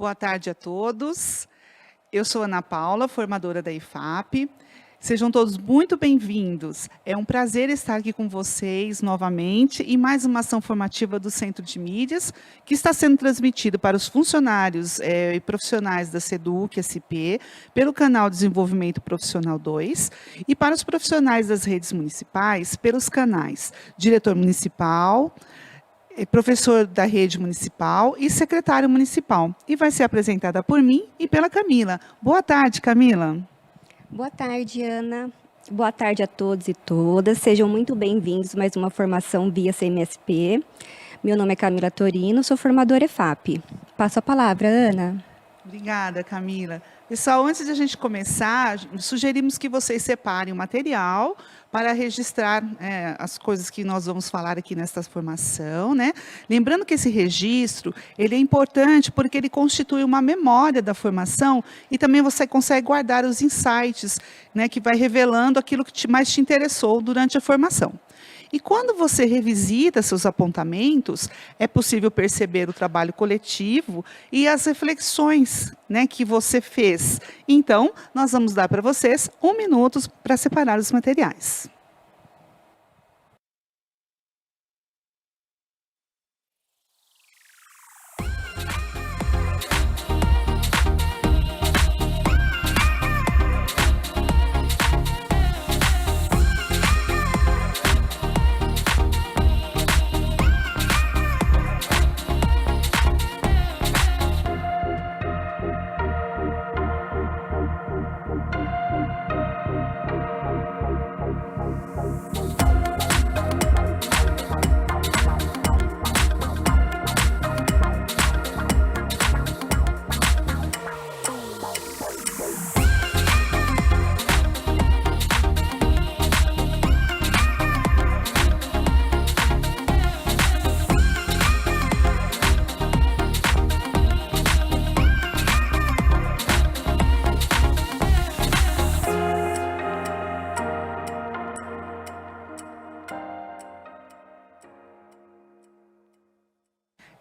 Boa tarde a todos. Eu sou Ana Paula, formadora da IFAP. Sejam todos muito bem-vindos. É um prazer estar aqui com vocês novamente em mais uma ação formativa do Centro de Mídias, que está sendo transmitido para os funcionários e profissionais da SEDUC, SP, pelo canal Desenvolvimento Profissional 2, e para os profissionais das redes municipais, pelos canais Diretor Municipal, professor da rede municipal e secretário municipal. E vai ser apresentada por mim e pela Camila. Boa tarde, Camila. Boa tarde, Ana. Boa tarde a todos e todas. Sejam muito bem-vindos a mais uma formação via CMSP. Meu nome é Camila Torino, sou formadora EFAP. Passo a palavra, Ana. Obrigada, Camila. Pessoal, antes de a gente começar, sugerimos que vocês separem o material para registrar as coisas que nós vamos falar aqui nesta formação, né? Lembrando que esse registro, ele é importante porque ele constitui uma memória da formação e também você consegue guardar os insights, né, que vai revelando aquilo que mais te interessou durante a formação. E quando você revisita seus apontamentos, é possível perceber o trabalho coletivo e as reflexões, né, que você fez. Então, nós vamos dar para vocês 1 minuto para separar os materiais.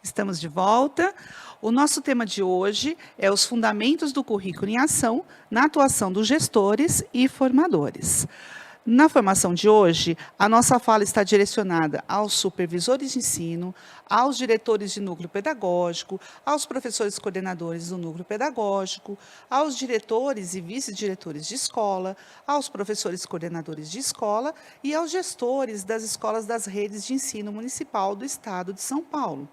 Estamos de volta. O nosso tema de hoje é os fundamentos do currículo em ação na atuação dos gestores e formadores. Na formação de hoje, a nossa fala está direcionada aos supervisores de ensino, aos diretores de núcleo pedagógico, aos professores coordenadores do núcleo pedagógico, aos diretores e vice-diretores de escola, aos professores coordenadores de escola e aos gestores das escolas das redes de ensino municipal do Estado de São Paulo.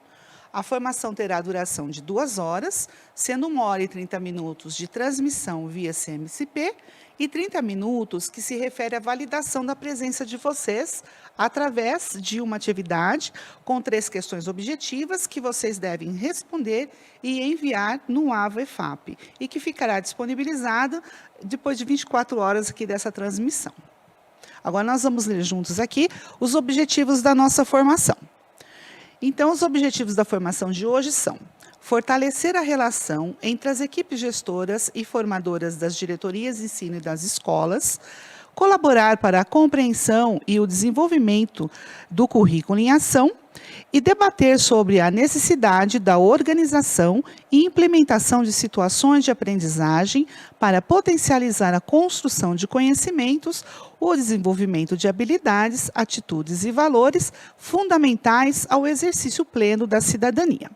A formação terá duração de 2 horas, sendo 1 hora e 30 minutos de transmissão via CMSP e 30 minutos que se refere à validação da presença de vocês através de uma atividade com 3 questões objetivas que vocês devem responder e enviar no AVA EFAP e que ficará disponibilizado depois de 24 horas aqui dessa transmissão. Agora nós vamos ler juntos aqui os objetivos da nossa formação. Então, os objetivos da formação de hoje são: fortalecer a relação entre as equipes gestoras e formadoras das diretorias de ensino e das escolas, colaborar para a compreensão e o desenvolvimento do currículo em ação e debater sobre a necessidade da organização e implementação de situações de aprendizagem para potencializar a construção de conhecimentos, o desenvolvimento de habilidades, atitudes e valores fundamentais ao exercício pleno da cidadania.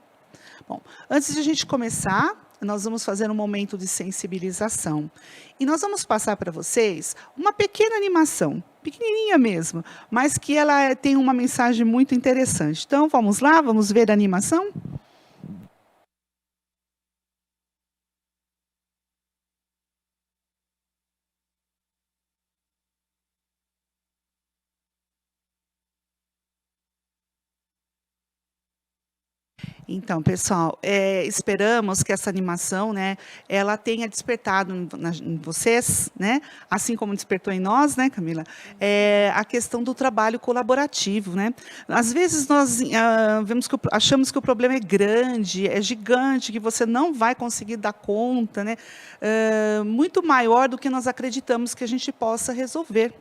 Bom, antes de a gente começar, nós vamos fazer um momento de sensibilização. E nós vamos passar para vocês uma pequena animação, pequenininha mesmo, mas que ela tem uma mensagem muito interessante. Então, vamos lá, vamos ver a animação? Então, pessoal, esperamos que essa animação, né, ela tenha despertado em vocês, né, assim como despertou em nós, né, Camila, a questão do trabalho colaborativo, né. Às vezes nós achamos que o problema é grande, é gigante, que você não vai conseguir dar conta, né, muito maior do que nós acreditamos que a gente possa resolver.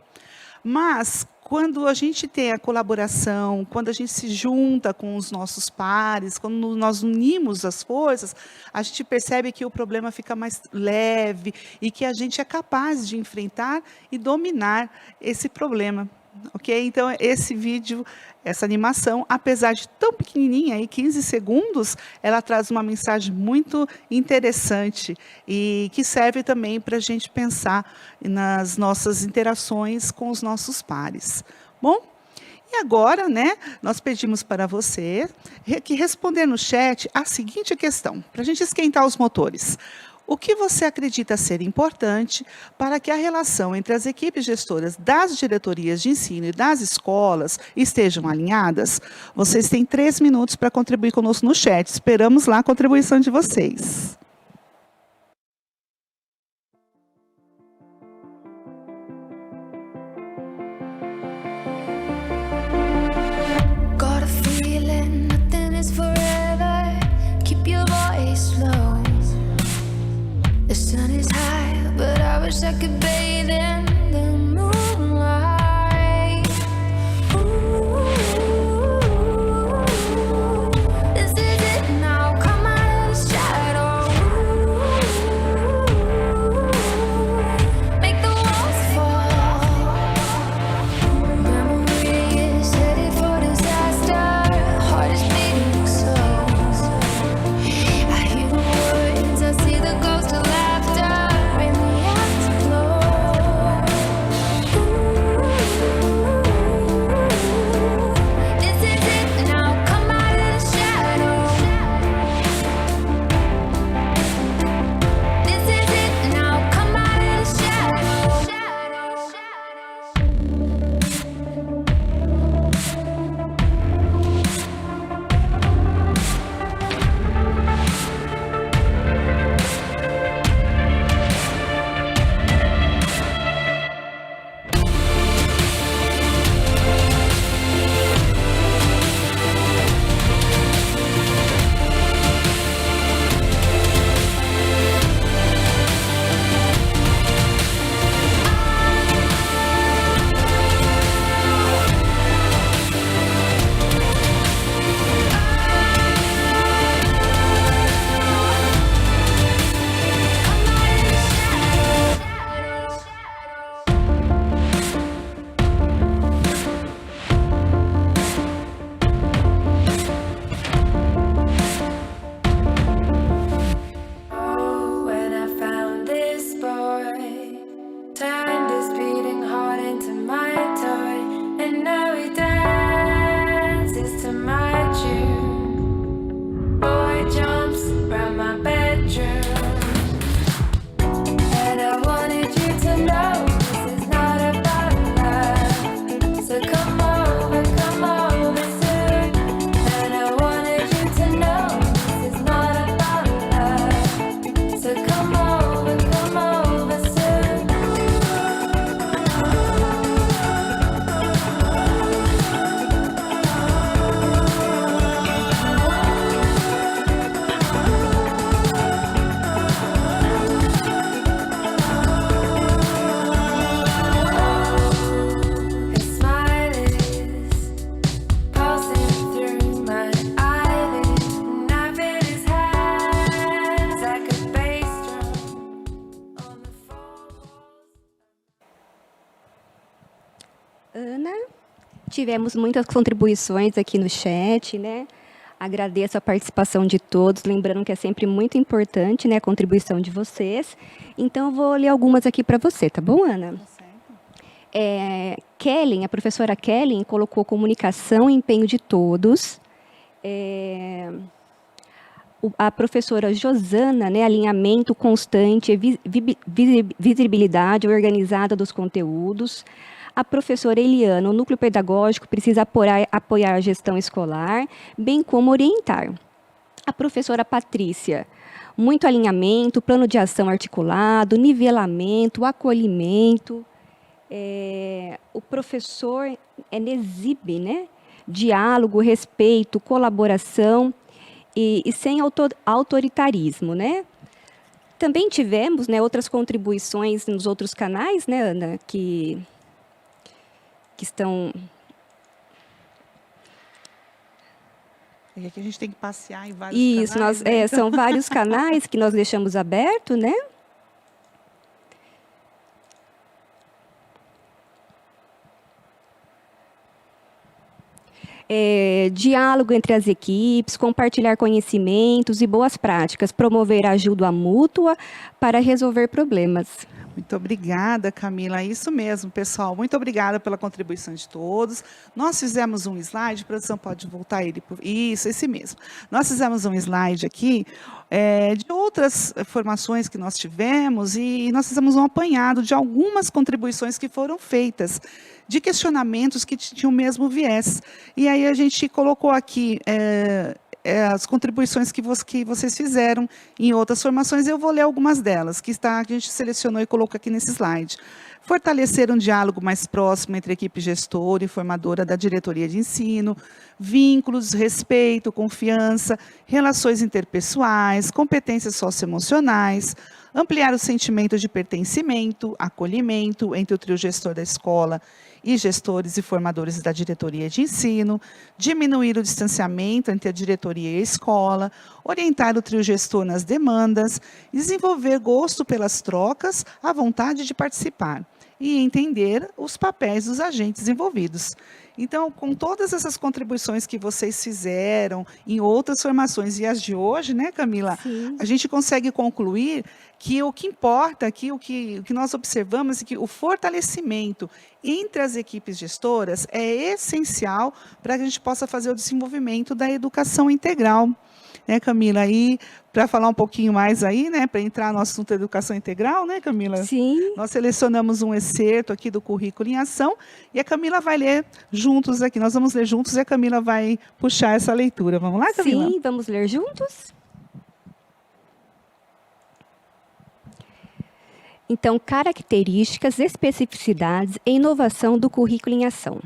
Mas, quando a gente tem a colaboração, quando a gente se junta com os nossos pares, quando nós unimos as forças, a gente percebe que o problema fica mais leve e que a gente é capaz de enfrentar e dominar esse problema. Ok? Então, esse vídeo, essa animação, apesar de tão pequenininha, aí 15 segundos, ela traz uma mensagem muito interessante e que serve também para a gente pensar nas nossas interações com os nossos pares. Bom, e agora, né, nós pedimos para você que responder no chat a seguinte questão, para a gente esquentar os motores. O que você acredita ser importante para que a relação entre as equipes gestoras das diretorias de ensino e das escolas estejam alinhadas? Vocês têm 3 minutos para contribuir conosco no chat. Esperamos lá a contribuição de vocês. Got a feeling nothing is forever. Keep your voice low. The sun is high, but I wish I could bathe in the moonlight. Ooh, this is it now, come out of the shadow. Make the walls fall. Memory is headed for disaster. Heart is beating slow. I hear the words, I see the ghost of laughter in the afterglow. This is it now, come out of the shadow. This is it now, come out of the shadow. Oh, when I found this boy, time is beating hard into my toy, and now he dances to my tune. Boy jumps around my bedroom, and I wanted you to know this is not about love. So come over soon. And I wanted you to know this is not about love. So come over soon. His smile is pulsing through my eyelids, and I feel his hands like a bass drum on the four walls. Ana, tivemos muitas contribuições aqui no chat, né? Agradeço a participação de todos, lembrando que é sempre muito importante, né, a contribuição de vocês. Então, eu vou ler algumas aqui para você, tá bom, Ana? Kellen, a professora Kellen, colocou comunicação e empenho de todos. A professora Josana, né, alinhamento constante, visibilidade organizada dos conteúdos. A professora Eliana, o núcleo pedagógico precisa apoiar a gestão escolar, bem como orientar. A professora Patrícia, muito alinhamento, plano de ação articulado, nivelamento, acolhimento. O professor Enesib, né? Diálogo, respeito, colaboração e sem autoritarismo, né? Também tivemos, né, outras contribuições nos outros canais, né, Ana, que que estão... E aqui a gente tem que passear em vários Isso, canais, né? Então, são vários canais que nós deixamos aberto, né? Diálogo entre as equipes, compartilhar conhecimentos e boas práticas, promover ajuda mútua para resolver problemas. muito obrigada, Camila. É isso mesmo, pessoal. Muito obrigada pela contribuição de todos. Nós fizemos um slide, a produção pode voltar ele. Isso, esse mesmo. Nós fizemos um slide aqui de outras formações que nós tivemos e nós fizemos um apanhado de algumas contribuições que foram feitas, de questionamentos que tinham o mesmo viés. E aí a gente colocou aqui as contribuições que vocês fizeram em outras formações, eu vou ler algumas delas, que a gente selecionou e colocou aqui nesse slide. Fortalecer um diálogo mais próximo entre a equipe gestora e formadora da diretoria de ensino, vínculos, respeito, confiança, relações interpessoais, competências socioemocionais, ampliar o sentimento de pertencimento, acolhimento entre o trio gestor da escola e gestores e formadores da diretoria de ensino, diminuir o distanciamento entre a diretoria e a escola, orientar o trio gestor nas demandas, desenvolver gosto pelas trocas, a vontade de participar e entender os papéis dos agentes envolvidos. Então, com todas essas contribuições que vocês fizeram em outras formações e as de hoje, né, Camila? Sim. A gente consegue concluir que o que importa aqui, o que nós observamos é que o fortalecimento entre as equipes gestoras é essencial para que a gente possa fazer o desenvolvimento da educação integral. Né, Camila? E para falar um pouquinho mais aí, né, para entrar no assunto da educação integral, né, Camila? Sim. Nós selecionamos um excerto aqui do currículo em ação e a Camila vai ler juntos aqui. Nós vamos ler juntos e a Camila vai puxar essa leitura. Vamos lá, Camila? Sim, vamos ler juntos? Então, características, especificidades e inovação do currículo em ação.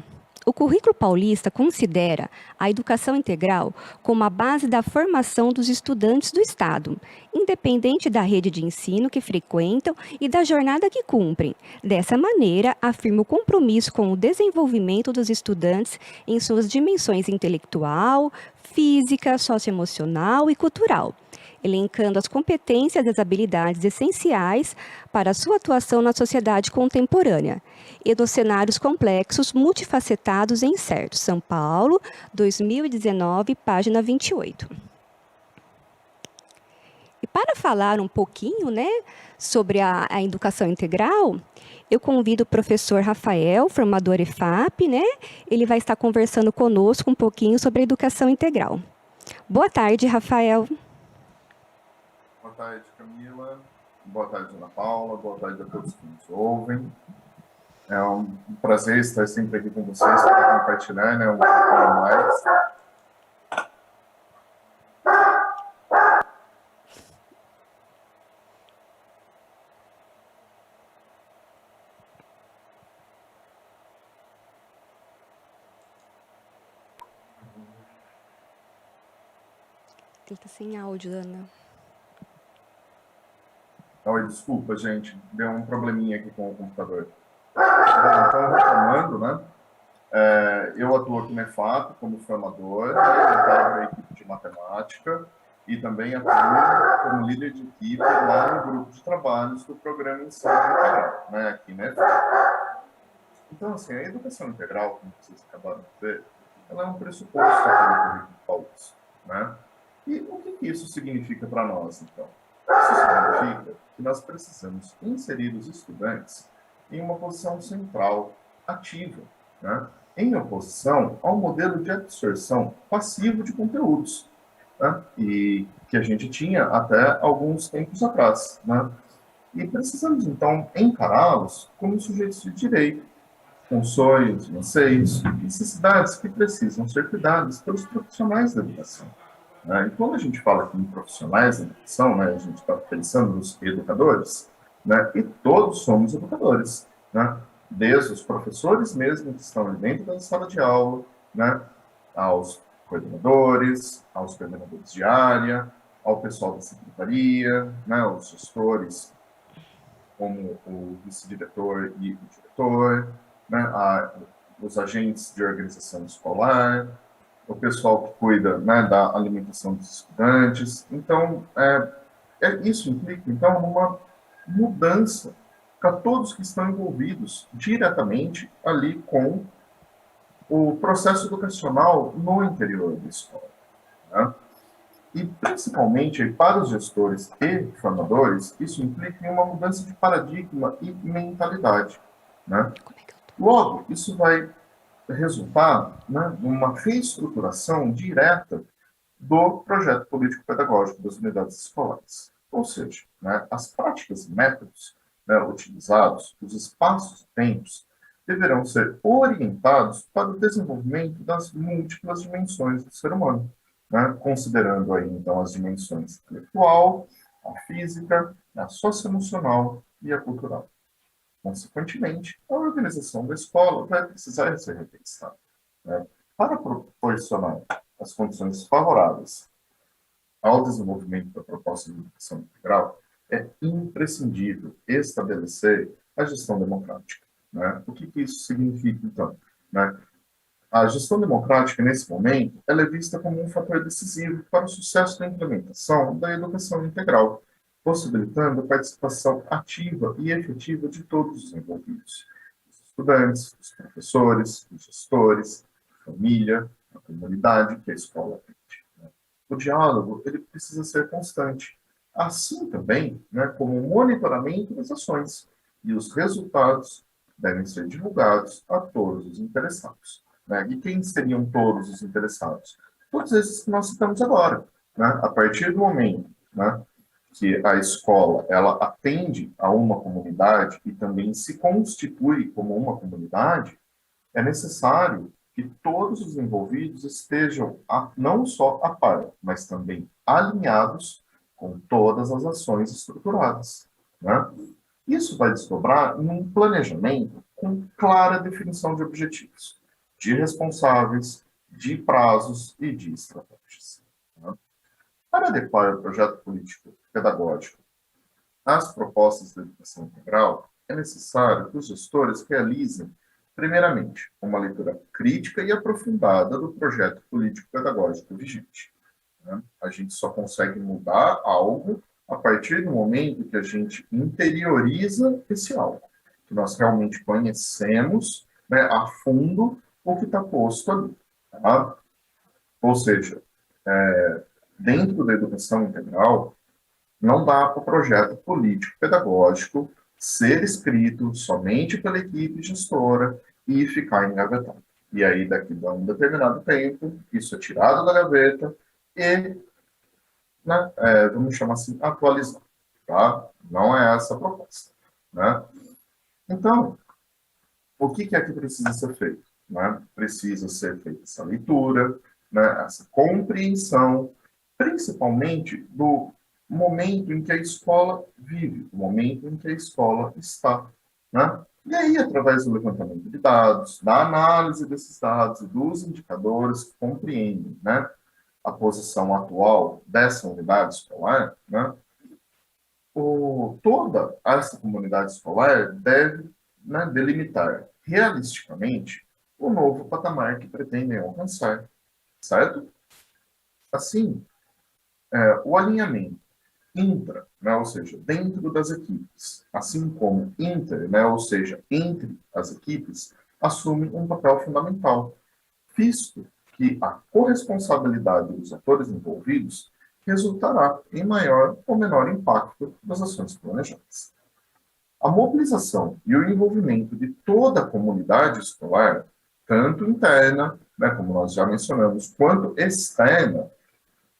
O currículo paulista considera a educação integral como a base da formação dos estudantes do Estado, independente da rede de ensino que frequentam e da jornada que cumprem. Dessa maneira, afirma o compromisso com o desenvolvimento dos estudantes em suas dimensões intelectual, física, socioemocional e cultural, elencando as competências e as habilidades essenciais para a sua atuação na sociedade contemporânea e nos cenários complexos, multifacetados e incertos. São Paulo, 2019, página 28. E para falar um pouquinho, né, sobre a educação integral, eu convido o professor Rafael, formador EFAP, né? Ele vai estar conversando conosco um pouquinho sobre a educação integral. Boa tarde, Rafael. Boa tarde, Camila. Boa tarde, Ana Paula. Boa tarde a todos que nos ouvem. É um prazer estar sempre aqui com vocês para compartilhar, né, um pouquinho mais. Ele está sem áudio, Ana. Oi, desculpa, gente. Deu um probleminha aqui com o computador. Então, retomando, né? Eu atuo aqui na EFAP como formador, integro a equipe de matemática e também atuo como líder de equipe lá no grupo de trabalhos do programa Ensino Integral, né, aqui na EFAP. Então, assim, a educação integral, como vocês acabaram de ver, ela é um pressuposto aqui no currículo paulista, né? E o que isso significa para nós, então? Isso significa que nós precisamos inserir os estudantes em uma posição central, ativa, né? Em oposição ao modelo de absorção passivo de conteúdos, né? E que a gente tinha até alguns tempos atrás, né? E precisamos, então, encará-los como sujeitos de direito, com sonhos, anseios, necessidades que precisam ser cuidadas pelos profissionais da educação. E quando a gente fala aqui em profissionais da educação, né, a gente está pensando nos educadores, né, e todos somos educadores, né, desde os professores mesmo que estão ali dentro da sala de aula, né, aos coordenadores de área, ao pessoal da secretaria, né, aos gestores, como o vice-diretor e o diretor, né, os agentes de organização escolar, o pessoal que cuida, né, da alimentação dos estudantes. Então, isso implica, então, uma mudança para todos que estão envolvidos diretamente ali com o processo educacional no interior da escola, né? E, principalmente, para os gestores e formadores, isso implica em uma mudança de paradigma e mentalidade, né? Logo, isso vai resultar, né, numa reestruturação direta do projeto político-pedagógico das unidades escolares. Ou seja, né, as práticas e métodos, né, utilizados, os espaços e tempos, deverão ser orientados para o desenvolvimento das múltiplas dimensões do ser humano, né, considerando aí, então, as dimensões intelectual, a física, a socioemocional e a cultural. Consequentemente, a organização da escola vai precisar ser repensada, né, para proporcionar as condições favoráveis ao desenvolvimento da proposta de educação integral. É imprescindível estabelecer a gestão democrática, né? O que isso significa, então? Né? A gestão democrática, nesse momento, ela é vista como um fator decisivo para o sucesso da implementação da educação integral, possibilitando a participação ativa e efetiva de todos os envolvidos: os estudantes, os professores, os gestores, a família, a comunidade que a escola atende, né? O diálogo, ele precisa ser constante, assim também, né, como o monitoramento das ações, e os resultados devem ser divulgados a todos os interessados, né? E quem seriam todos os interessados? Todos esses que nós citamos agora, né? A partir do momento, né, que a escola ela atende a uma comunidade e também se constitui como uma comunidade, é necessário que todos os envolvidos estejam não só a par, mas também alinhados com todas as ações estruturadas, né? Isso vai desdobrar em um planejamento com clara definição de objetivos, de responsáveis, de prazos e de estratégias, né? Para adequar o projeto político-pedagógico às propostas da educação integral, é necessário que os gestores realizem, primeiramente, uma leitura crítica e aprofundada do projeto político-pedagógico vigente, né? A gente só consegue mudar algo a partir do momento que a gente interioriza esse algo, que nós realmente conhecemos, né, a fundo o que está posto ali, tá? Ou seja, dentro da educação integral, não dá para o projeto político-pedagógico ser escrito somente pela equipe gestora e ficar engavetado. E aí, daqui a um determinado tempo, isso é tirado da gaveta e, né, vamos chamar assim, atualizado, tá? Não é essa a proposta, né? Então, o que é que precisa ser feito, né? Precisa ser feita essa leitura, né, essa compreensão, principalmente do momento em que a escola vive, o momento em que a escola está, né? E aí, através do levantamento de dados, da análise desses dados e dos indicadores que compreendem, né, a posição atual dessa unidade escolar, né, toda essa comunidade escolar deve, né, delimitar realisticamente o novo patamar que pretendem alcançar, certo? Assim, o alinhamento intra, né, ou seja, dentro das equipes, assim como inter, né, ou seja, entre as equipes, assume um papel fundamental, visto que a corresponsabilidade dos atores envolvidos resultará em maior ou menor impacto das ações planejadas. A mobilização e o envolvimento de toda a comunidade escolar, tanto interna, né, como nós já mencionamos, quanto externa,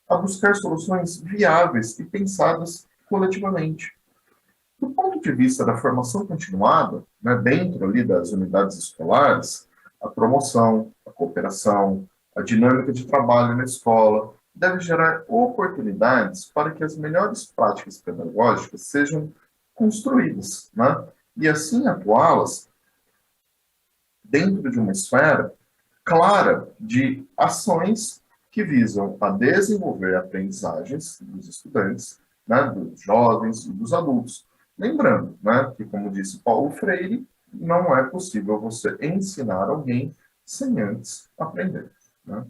a buscar soluções viáveis e pensadas coletivamente. Do ponto de vista da formação continuada, né, dentro ali das unidades escolares, a promoção, a cooperação, a dinâmica de trabalho na escola deve gerar oportunidades para que as melhores práticas pedagógicas sejam construídas, né, e assim atuá-las dentro de uma esfera clara de ações que visam a desenvolver aprendizagens dos estudantes, né, dos jovens e dos adultos. Lembrando, né, que, como disse Paulo Freire, não é possível você ensinar alguém sem antes aprender, né?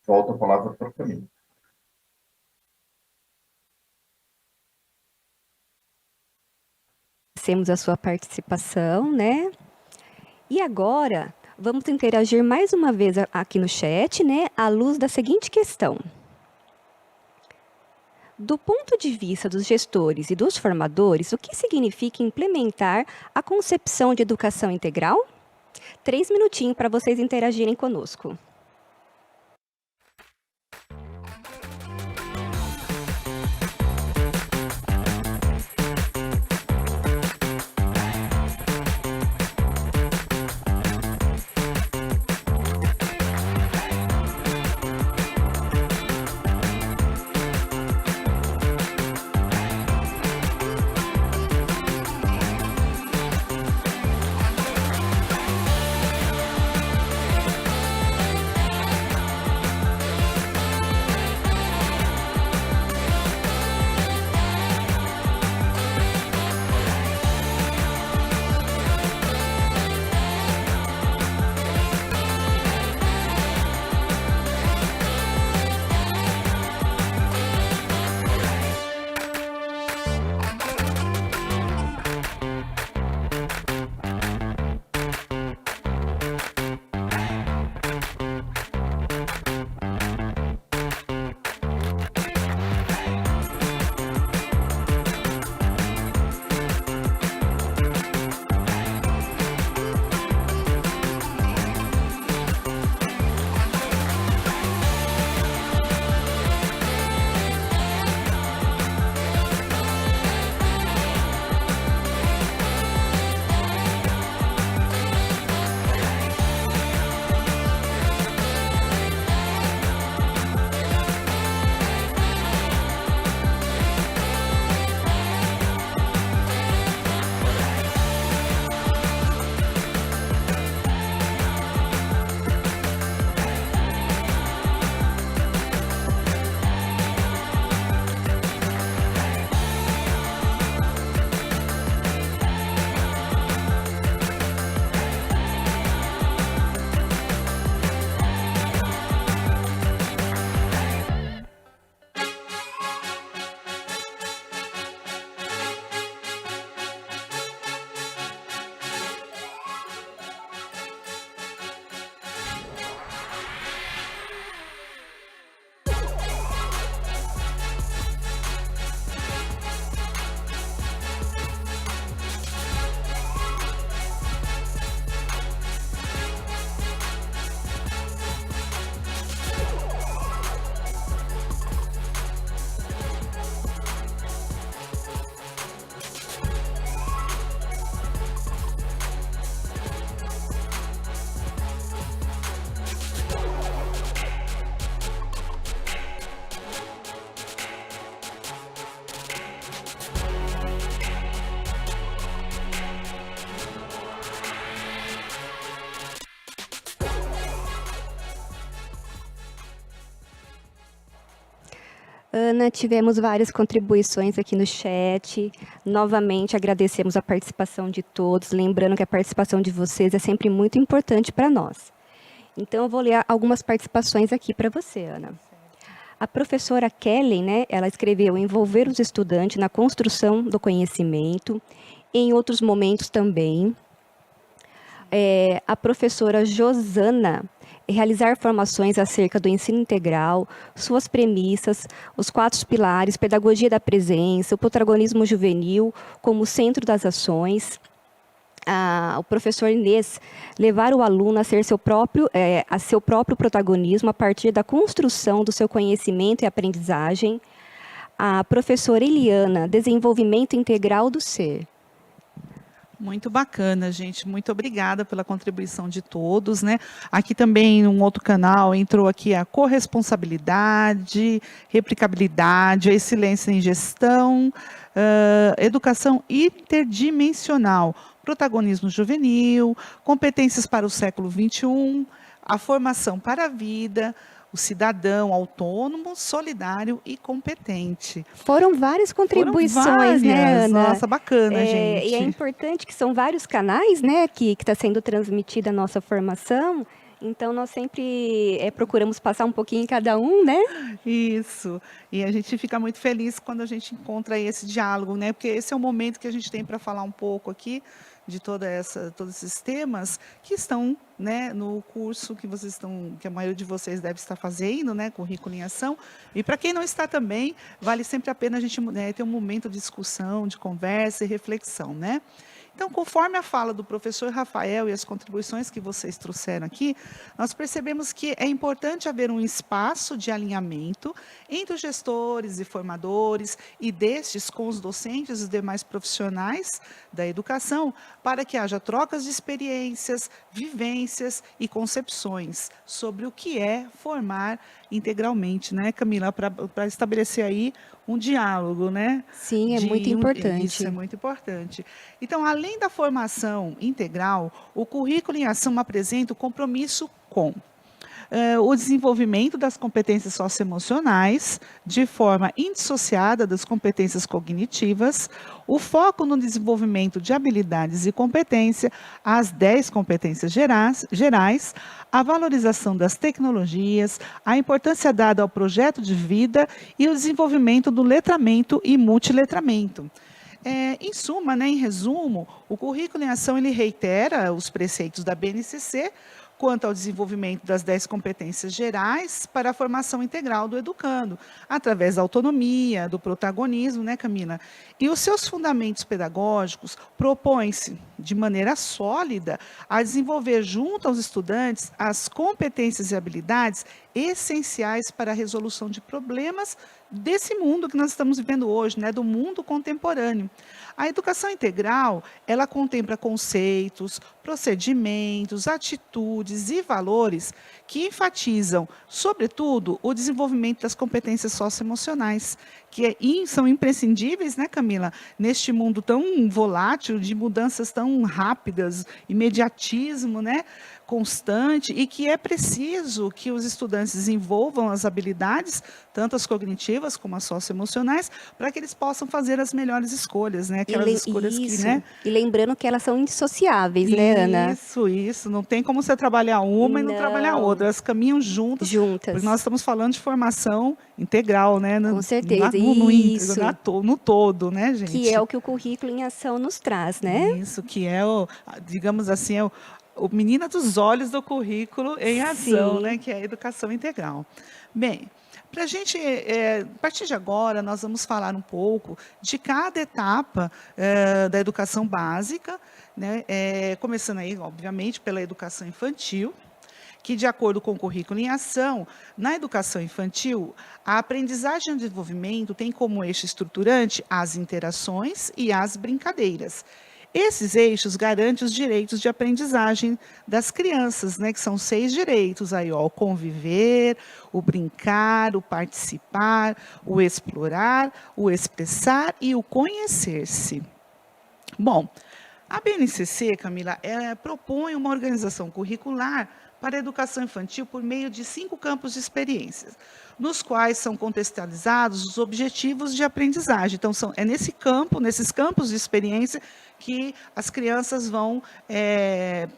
Volto a palavra para o caminho. Agradecemos a sua participação, né? E agora, vamos interagir mais uma vez aqui no chat, né? À luz da seguinte questão. Do ponto de vista dos gestores e dos formadores, o que significa implementar a concepção de educação integral? 3 minutinhos para vocês interagirem conosco. Ana, tivemos várias contribuições aqui no chat. Novamente, agradecemos a participação de todos. Lembrando que a participação de vocês é sempre muito importante para nós. Então, eu vou ler algumas participações aqui para você, Ana. A professora Kelly, né, ela escreveu envolver os estudantes na construção do conhecimento, em outros momentos também. A professora Josana, realizar formações acerca do ensino integral, suas premissas, os 4 pilares, pedagogia da presença, o protagonismo juvenil como centro das ações. O professor Inês, levar o aluno a ser seu próprio protagonismo a partir da construção do seu conhecimento e aprendizagem. A professora Eliana, desenvolvimento integral do ser. Muito bacana, gente. Muito obrigada pela contribuição de todos, né? Aqui também, um outro canal, entrou aqui a corresponsabilidade, replicabilidade, a excelência em gestão, educação interdimensional, protagonismo juvenil, competências para o século XXI, a formação para a vida, o cidadão autônomo, solidário e competente. Foram várias contribuições, né, Ana? Nossa, bacana, gente. E é importante que são vários canais, né, que está sendo transmitida a nossa formação. Então, nós sempre procuramos passar um pouquinho em cada um, né? Isso. E a gente fica muito feliz quando a gente encontra aí esse diálogo, né? Porque esse é o momento que a gente tem para falar um pouco aqui de todos esses temas que estão, né, no curso que vocês estão, que a maioria de vocês deve estar fazendo, né, currículo em ação. E para quem não está também, vale sempre a pena a gente, né, ter um momento de discussão, de conversa e reflexão, né? Então, conforme a fala do professor Rafael e as contribuições que vocês trouxeram aqui, nós percebemos que é importante haver um espaço de alinhamento entre os gestores e formadores e destes com os docentes e os demais profissionais da educação, para que haja trocas de experiências, vivências e concepções sobre o que é formar integralmente, né, Camila, para estabelecer aí um diálogo, né? Sim, é muito importante. Isso é muito importante. Então, além da formação integral, o currículo em ação apresenta o compromisso com o desenvolvimento das competências socioemocionais, de forma indissociada das competências cognitivas, o foco no desenvolvimento de habilidades e competência, as 10 competências gerais, a valorização das tecnologias, a importância dada ao projeto de vida e o desenvolvimento do letramento e multiletramento. Em suma, né, em resumo, o currículo em ação ele reitera os preceitos da BNCC quanto ao desenvolvimento das 10 competências gerais para a formação integral do educando, através da autonomia, do protagonismo, né, Camila? E os seus fundamentos pedagógicos propõem-se, de maneira sólida, a desenvolver junto aos estudantes as competências e habilidades essenciais para a resolução de problemas desse mundo que nós estamos vivendo hoje, né, do mundo contemporâneo. A educação integral, ela contempla conceitos, procedimentos, atitudes e valores que enfatizam, sobretudo, o desenvolvimento das competências socioemocionais, que são imprescindíveis, né, Camila, neste mundo tão volátil, de mudanças tão rápidas, imediatismo, né, constante, e que é preciso que os estudantes desenvolvam as habilidades, tanto as cognitivas como as socioemocionais, para que eles possam fazer as melhores escolhas, né? Aquelas escolhas que, né? E lembrando que elas são indissociáveis, né, Ana? Isso. Não tem como você trabalhar uma e não trabalhar outra. Elas caminham juntas. Porque nós estamos falando de formação integral, né? Com certeza. No todo, né, gente? Que é o que o currículo em ação nos traz, né? Isso, que é digamos assim, o menina dos olhos do currículo em ação, né, que é a educação integral. Bem, para a gente, a partir de agora, nós vamos falar um pouco de cada etapa da educação básica, né, começando aí, obviamente, pela educação infantil, que, de acordo com o currículo em ação, na educação infantil, a aprendizagem e o desenvolvimento tem como eixo estruturante as interações e as brincadeiras. Esses eixos garantem os direitos de aprendizagem das crianças, né, que são 6 direitos, aí, ó, o conviver, o brincar, o participar, o explorar, o expressar e o conhecer-se. Bom, a BNCC, Camila, propõe uma organização curricular para a educação infantil por meio de 5 campos de experiências, nos quais são contextualizados os objetivos de aprendizagem. Então, nesses campos de experiência que as crianças vão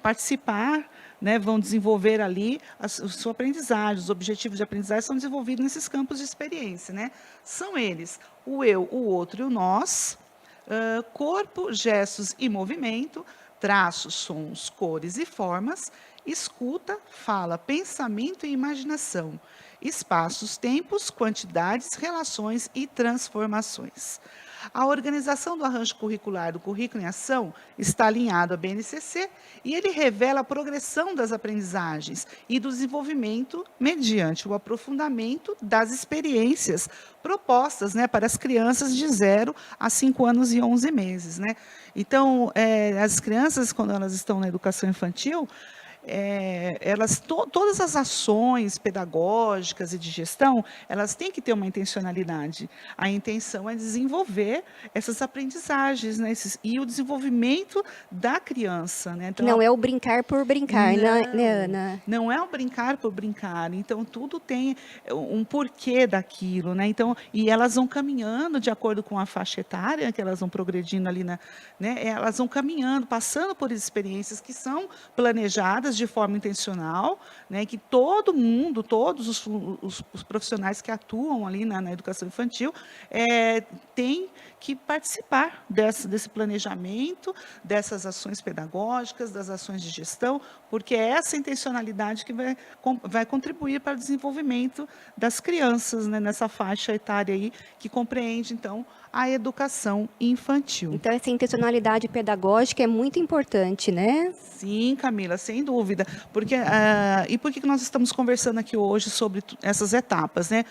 participar, né, vão desenvolver ali a sua aprendizagem. Os objetivos de aprendizagem são desenvolvidos nesses campos de experiência, né? São eles o eu, o outro e o nós, corpo, gestos e movimento, traços, sons, cores e formas, escuta, fala, pensamento e imaginação, espaços, tempos, quantidades, relações e transformações. A organização do arranjo curricular do Currículo em Ação está alinhado à BNCC e ele revela a progressão das aprendizagens e do desenvolvimento mediante o aprofundamento das experiências propostas, né, para as crianças de 0 a 5 anos e 11 meses. Né? Então, as crianças, quando elas estão na educação infantil, todas as ações pedagógicas e de gestão, elas têm que ter uma intencionalidade. A intenção é desenvolver essas aprendizagens, né, e o desenvolvimento da criança. Né? Então, não é o brincar por brincar, né, Ana? Não é o brincar por brincar. Então, tudo tem um porquê daquilo. Né? Então, e elas vão caminhando de acordo com a faixa etária, que elas vão progredindo ali, né? Elas vão caminhando, passando por experiências que são planejadas feitas de forma intencional, né, que todo mundo, todos os profissionais que atuam ali na educação infantil têm que participar desse planejamento, dessas ações pedagógicas, das ações de gestão, porque é essa intencionalidade que vai contribuir para o desenvolvimento das crianças, né, nessa faixa etária aí, que compreende, então, a educação infantil. Então, essa intencionalidade pedagógica é muito importante, né? Sim, Camila, sem dúvida. Porque, e por que nós estamos conversando aqui hoje sobre essas etapas, né?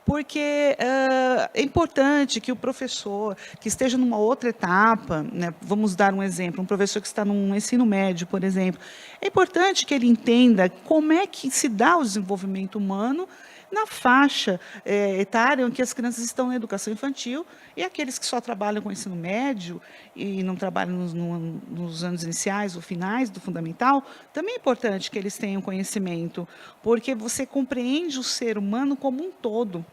Porque é importante que o professor que esteja numa outra etapa, né, vamos dar um exemplo, um professor que está num ensino médio, por exemplo, é importante que ele entenda como é que se dá o desenvolvimento humano na faixa etária em que as crianças estão na educação infantil e aqueles que só trabalham com o ensino médio e não trabalham nos anos iniciais ou finais do fundamental, também é importante que eles tenham conhecimento, porque você compreende o ser humano como um todo.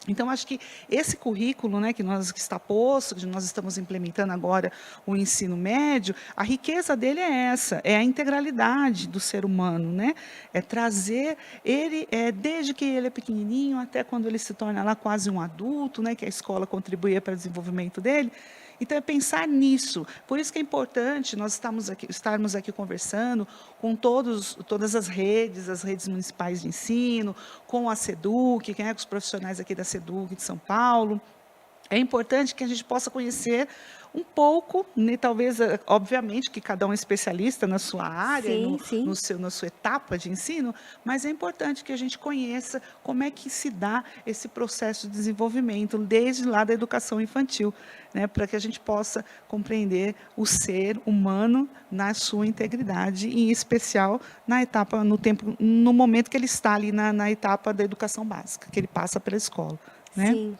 Então, acho que esse currículo, né, que está posto, que nós estamos implementando agora o ensino médio, a riqueza dele é essa, é a integralidade do ser humano, né? É trazer ele, desde que ele é pequenininho até quando ele se torna lá quase um adulto, né, que a escola contribui para o desenvolvimento dele. Então, é pensar nisso. Por isso que é importante nós estarmos aqui conversando com todas as redes municipais de ensino, com a SEDUC, com os profissionais aqui da SEDUC de São Paulo. É importante que a gente possa conhecer um pouco, né, talvez, obviamente, que cada um é especialista na sua área, na sua etapa de ensino, mas é importante que a gente conheça como é que se dá esse processo de desenvolvimento, desde lá da educação infantil, né, para que a gente possa compreender o ser humano na sua integridade, e em especial na etapa, no momento que ele está ali na etapa da educação básica, que ele passa pela escola, né? Sim.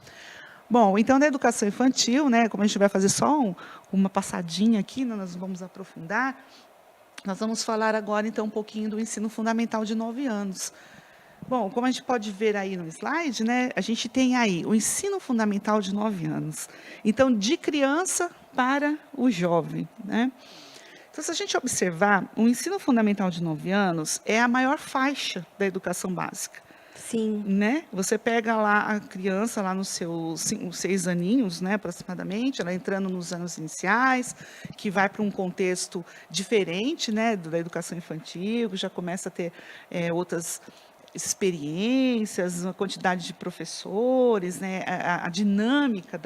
Bom, então, da educação infantil, né, como a gente vai fazer só uma passadinha aqui, né, nós vamos aprofundar, nós vamos falar agora, então, um pouquinho do ensino fundamental de 9 anos. Bom, como a gente pode ver aí no slide, né, a gente tem aí o ensino fundamental de 9 anos. Então, de criança para o jovem, né? Então, se a gente observar, o ensino fundamental de 9 anos é a maior faixa da educação básica. Sim. Né? Você pega lá a criança, lá nos seus 6 aninhos, né, aproximadamente, ela entrando nos anos iniciais, que vai para um contexto diferente, né, da educação infantil, que já começa a ter outras experiências, uma quantidade de professores, né, a dinâmica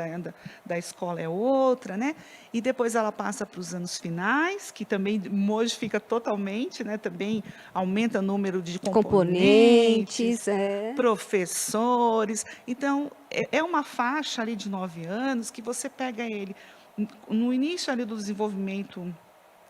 da escola é outra, né, e depois ela passa para os anos finais, que também modifica totalmente, né, também aumenta o número de componentes, professores. Então, é uma faixa ali de 9 anos que você pega ele no início ali do desenvolvimento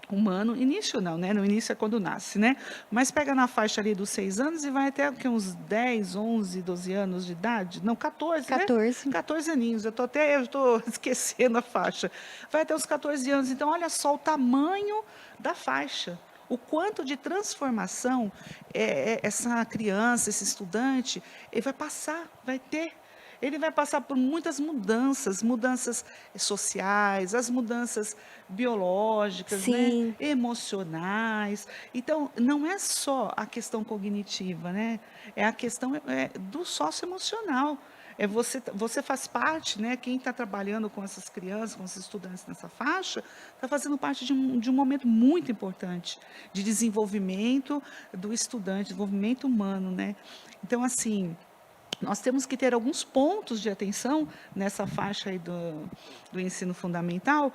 humano, início não, né? No início é quando nasce, né? Mas pega na faixa ali dos 6 anos e vai até uns 10, 11, 12 anos de idade. Não, 14, 14. Né? 14 aninhos. Eu estou esquecendo a faixa. Vai até os 14 anos. Então, olha só o tamanho da faixa. O quanto de transformação essa criança, esse estudante, ele vai passar, vai ter. Ele vai passar por muitas mudanças sociais, as mudanças biológicas, né, emocionais. Então, não é só a questão cognitiva, né? É a questão do socioemocional. Você faz parte, né? Quem está trabalhando com essas crianças, com esses estudantes nessa faixa, está fazendo parte de um momento muito importante de desenvolvimento do estudante, desenvolvimento humano, né? Então, assim, nós temos que ter alguns pontos de atenção nessa faixa aí do ensino fundamental,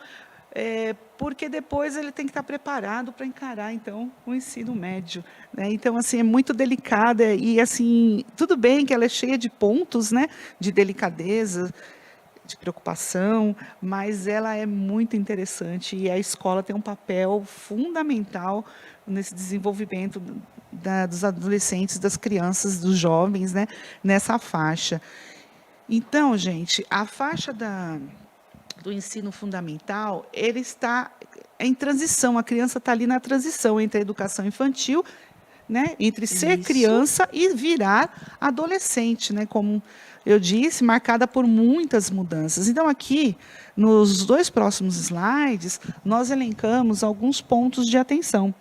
porque depois ele tem que estar preparado para encarar, então, o ensino médio, né? Então, assim, é muito delicada e, assim, tudo bem que ela é cheia de pontos, né, de delicadeza, de preocupação, mas ela é muito interessante e a escola tem um papel fundamental nesse desenvolvimento dos adolescentes, das crianças, dos jovens, né, nessa faixa. Então, gente, a faixa do ensino fundamental, ele está em transição, a criança está ali na transição entre a educação infantil, né, entre ser criança e virar adolescente, né, como eu disse, marcada por muitas mudanças. Então, aqui, nos 2 próximos slides, nós elencamos alguns pontos de atenção.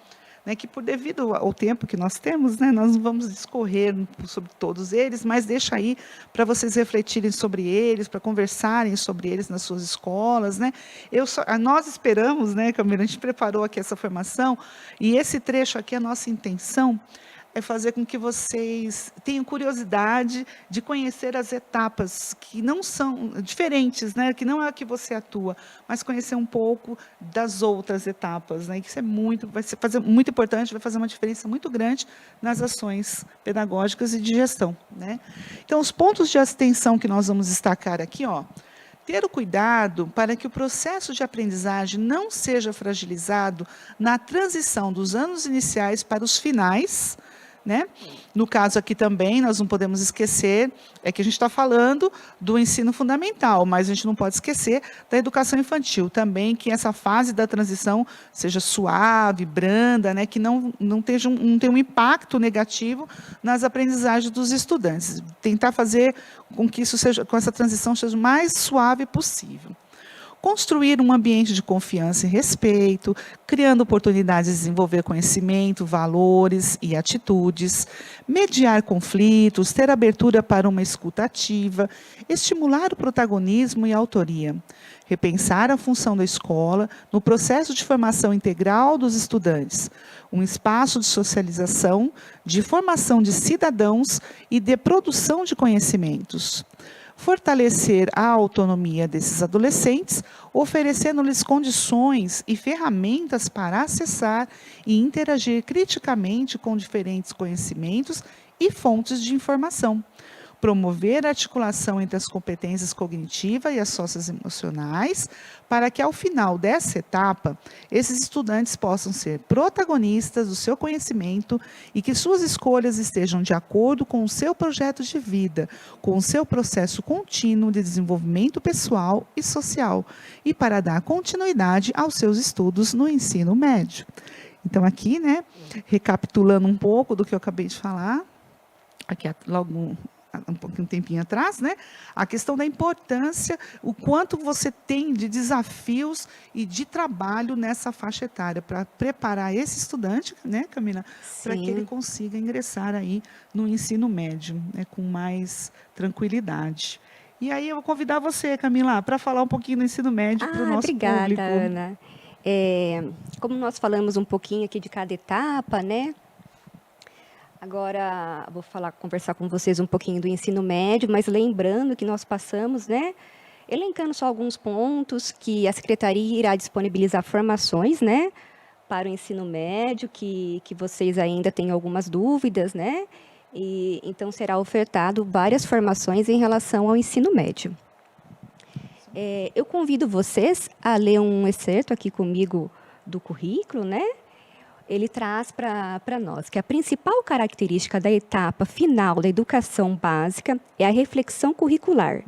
né, que por devido ao tempo que nós temos, né, nós não vamos discorrer sobre todos eles, mas deixa aí para vocês refletirem sobre eles, para conversarem sobre eles nas suas escolas, né? Nós esperamos, né, Camila, a gente preparou aqui essa formação, e esse trecho aqui, a nossa intenção é fazer com que vocês tenham curiosidade de conhecer as etapas que não são diferentes, né? Que não é a que você atua, mas conhecer um pouco das outras etapas, né? Isso vai fazer muito importante, vai fazer uma diferença muito grande nas ações pedagógicas e de gestão, né? Então, os pontos de atenção que nós vamos destacar aqui, ó, ter o cuidado para que o processo de aprendizagem não seja fragilizado na transição dos anos iniciais para os finais, né? No caso aqui também, nós não podemos esquecer, é que a gente está falando do ensino fundamental, mas a gente não pode esquecer da educação infantil também, que essa fase da transição seja suave, branda, né? Que não tenha um impacto negativo nas aprendizagens dos estudantes. Tentar fazer com que isso seja, com essa transição seja o mais suave possível. Construir um ambiente de confiança e respeito, criando oportunidades de desenvolver conhecimento, valores e atitudes, mediar conflitos, ter abertura para uma escuta ativa, estimular o protagonismo e a autoria, repensar a função da escola no processo de formação integral dos estudantes, um espaço de socialização, de formação de cidadãos e de produção de conhecimentos. Fortalecer a autonomia desses adolescentes, oferecendo-lhes condições e ferramentas para acessar e interagir criticamente com diferentes conhecimentos e fontes de informação. Promover a articulação entre as competências cognitivas e as socioemocionais, para que, ao final dessa etapa, esses estudantes possam ser protagonistas do seu conhecimento e que suas escolhas estejam de acordo com o seu projeto de vida, com o seu processo contínuo de desenvolvimento pessoal e social, e para dar continuidade aos seus estudos no ensino médio. Então, aqui, né, recapitulando um pouco do que eu acabei de falar, aqui logo um tempinho atrás, né? A questão da importância, o quanto você tem de desafios e de trabalho nessa faixa etária para preparar esse estudante, né, Camila, para que ele consiga ingressar aí no ensino médio, né, com mais tranquilidade. E aí eu vou convidar você, Camila, para falar um pouquinho do ensino médio para o nosso obrigada, público. Ana. Como nós falamos um pouquinho aqui de cada etapa, né? Agora, vou conversar com vocês um pouquinho do ensino médio, mas lembrando que nós passamos, né, elencando só alguns pontos que a Secretaria irá disponibilizar formações, né, para o ensino médio, que vocês ainda têm algumas dúvidas, né, e então será ofertado várias formações em relação ao ensino médio. Eu convido vocês a ler um excerto aqui comigo do currículo, né? Ele traz para nós que a principal característica da etapa final da educação básica é a reflexão curricular,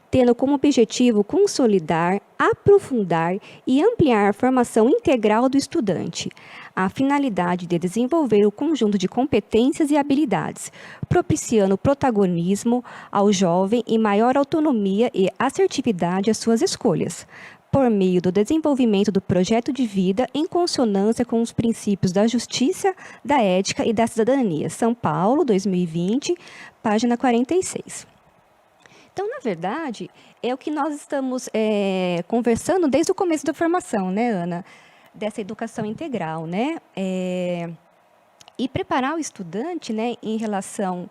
tendo como objetivo consolidar, aprofundar e ampliar a formação integral do estudante, a finalidade de desenvolver o conjunto de competências e habilidades, propiciando protagonismo ao jovem e maior autonomia e assertividade às suas escolhas, por meio do desenvolvimento do projeto de vida em consonância com os princípios da justiça, da ética e da cidadania. São Paulo, 2020, página 46. Então, na verdade, é o que nós estamos conversando desde o começo da formação, né, Ana? Dessa educação integral, né? E preparar o estudante, né, em relação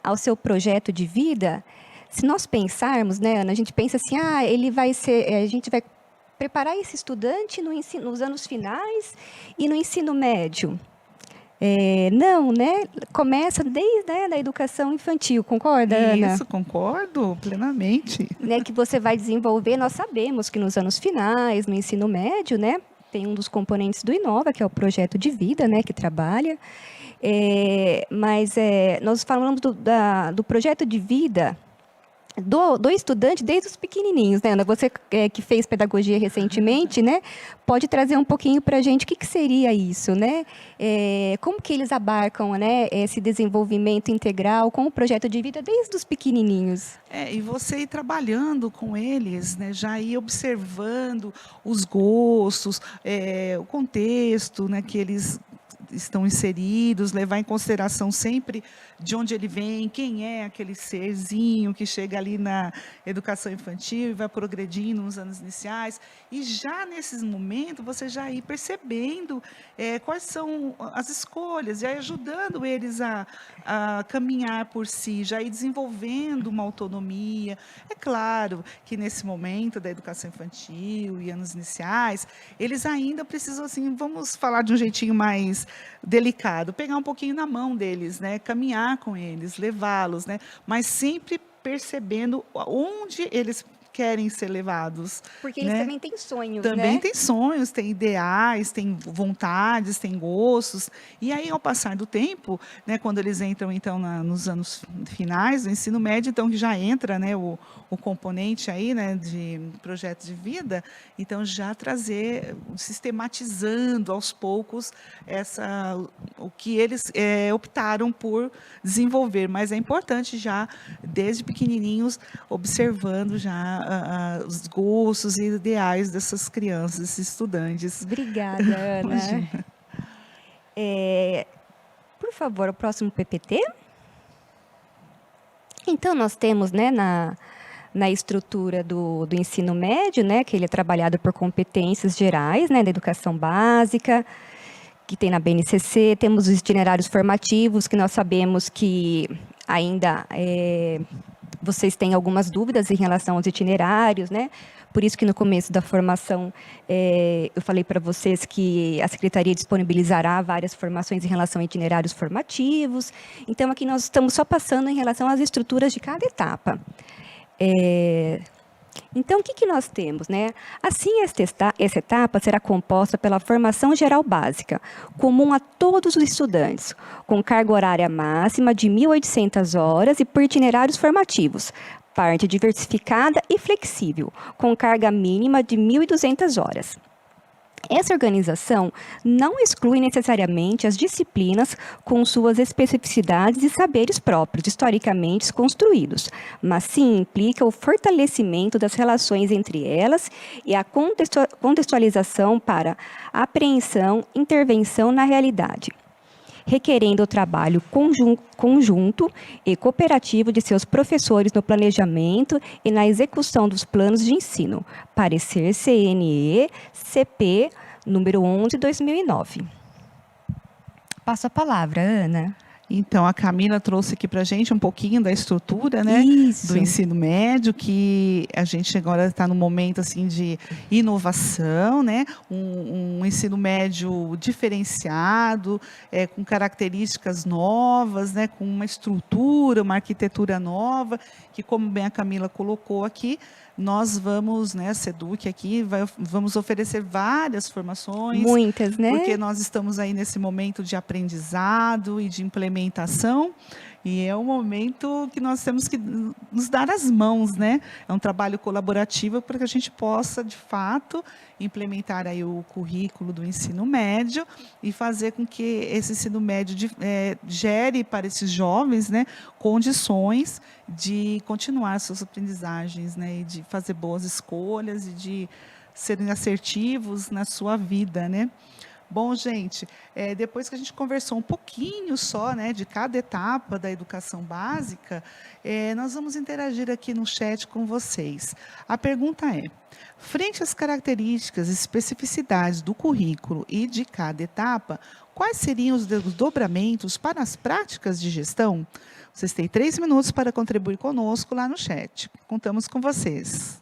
ao seu projeto de vida. Se nós pensarmos, né, Ana, a gente pensa assim, ele vai ser, a gente vai preparar esse estudante nos anos finais e no ensino médio. Não, né? Começa desde a educação infantil, concorda, Ana? Isso, concordo plenamente. Né, que você vai desenvolver, nós sabemos que nos anos finais, no ensino médio, né, tem um dos componentes do Inova, que é o projeto de vida, né, que trabalha. Mas nós falamos do projeto de vida. do estudante desde os pequenininhos, né, Ana? Você que fez pedagogia recentemente, né? Pode trazer um pouquinho para a gente o que seria isso, né? Como que eles abarcam, né, esse desenvolvimento integral com o projeto de vida desde os pequenininhos? E você ir trabalhando com eles, né, já ir observando os gostos, o contexto, né, que eles estão inseridos, levar em consideração sempre de onde ele vem, quem é aquele serzinho que chega ali na educação infantil e vai progredindo nos anos iniciais. E já nesses momentos, você já ir percebendo quais são as escolhas, e aí ajudando eles a caminhar por si, já ir desenvolvendo uma autonomia. É claro que nesse momento da educação infantil e anos iniciais, eles ainda precisam, assim, vamos falar de um jeitinho mais delicado, pegar um pouquinho na mão deles, né? Caminhar com eles, levá-los, né? Mas sempre percebendo onde eles querem ser levados. Porque eles né? também têm sonhos, Também né? têm sonhos, têm ideais, têm vontades, têm gostos. E aí, ao passar do tempo, né, quando eles entram então nos anos finais do ensino médio, então que já entra, né, o componente aí, né, de projeto de vida, então já trazer, sistematizando aos poucos o que eles optaram por desenvolver. Mas é importante já, desde pequenininhos, observando já os gostos e ideais dessas crianças, desses estudantes. Obrigada, Ana. Imagina. Por favor, o próximo PPT. Então, nós temos, né, na estrutura do ensino médio, né, que ele é trabalhado por competências gerais, né, da educação básica, que tem na BNCC, temos os itinerários formativos, que nós sabemos que ainda vocês têm algumas dúvidas em relação aos itinerários, né? Por isso que no começo da formação eu falei para vocês que a Secretaria disponibilizará várias formações em relação a itinerários formativos. Então, aqui nós estamos só passando em relação às estruturas de cada etapa. Então, o que nós temos, né? Assim, essa etapa será composta pela formação geral básica, comum a todos os estudantes, com carga horária máxima de 1.800 horas e por itinerários formativos, parte diversificada e flexível, com carga mínima de 1.200 horas. Essa organização não exclui necessariamente as disciplinas com suas especificidades e saberes próprios, historicamente construídos, mas sim implica o fortalecimento das relações entre elas e a contextualização para apreensão, intervenção na realidade, requerendo o trabalho conjunto e cooperativo de seus professores no planejamento e na execução dos planos de ensino. Parecer CNE, CP, número 11/2009. Passo a palavra, Ana. Então, a Camila trouxe aqui para a gente um pouquinho da estrutura, né, Isso. do ensino médio, que a gente agora está num momento assim de inovação, né, um ensino médio diferenciado, com características novas, né, com uma estrutura, uma arquitetura nova, que, como bem a Camila colocou aqui, nós vamos, né, a SEDUC aqui, vamos oferecer várias formações. Muitas, né? Porque nós estamos aí nesse momento de aprendizado e de implementação, e é um momento que nós temos que nos dar as mãos, né? É um trabalho colaborativo para que a gente possa, de fato, implementar aí o currículo do ensino médio e fazer com que esse ensino médio gere para esses jovens, né, condições de continuar suas aprendizagens, né, e de fazer boas escolhas e de serem assertivos na sua vida, né? Bom, gente, depois que a gente conversou um pouquinho só, né, de cada etapa da educação básica, nós vamos interagir aqui no chat com vocês. A pergunta é: frente às características e especificidades do currículo e de cada etapa, quais seriam os desdobramentos para as práticas de gestão? Vocês têm 3 minutos para contribuir conosco lá no chat. Contamos com vocês.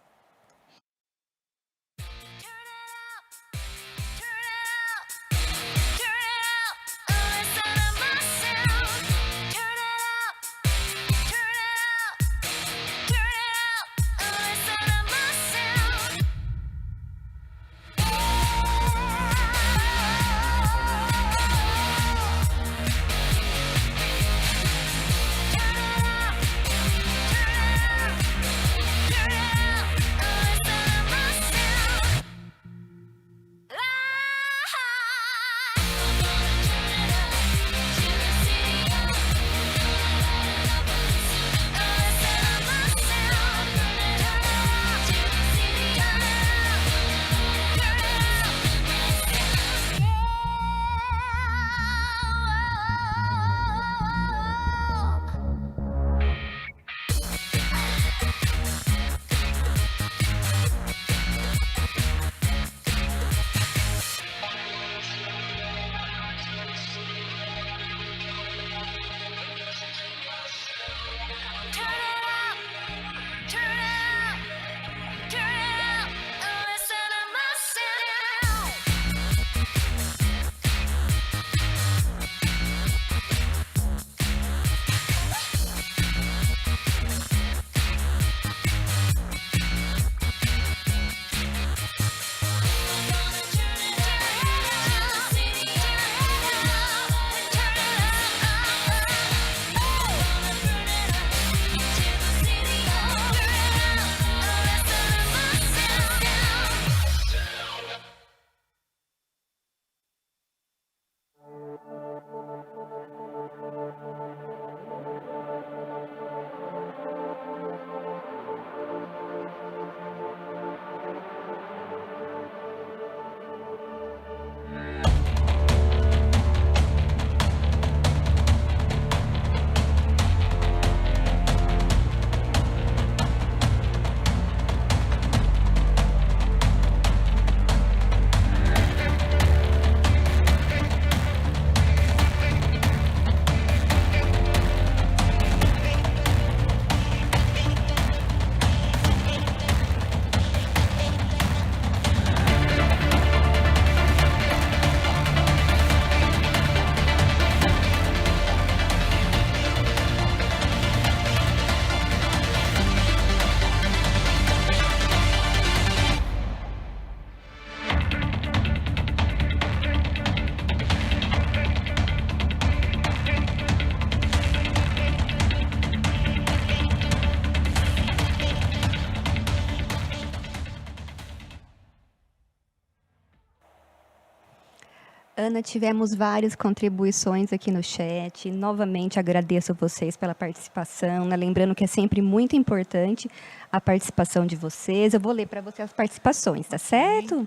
Ana, tivemos várias contribuições aqui no chat. Novamente agradeço vocês pela participação, né? Lembrando que é sempre muito importante a participação de vocês. Eu vou ler para vocês as participações, tá certo?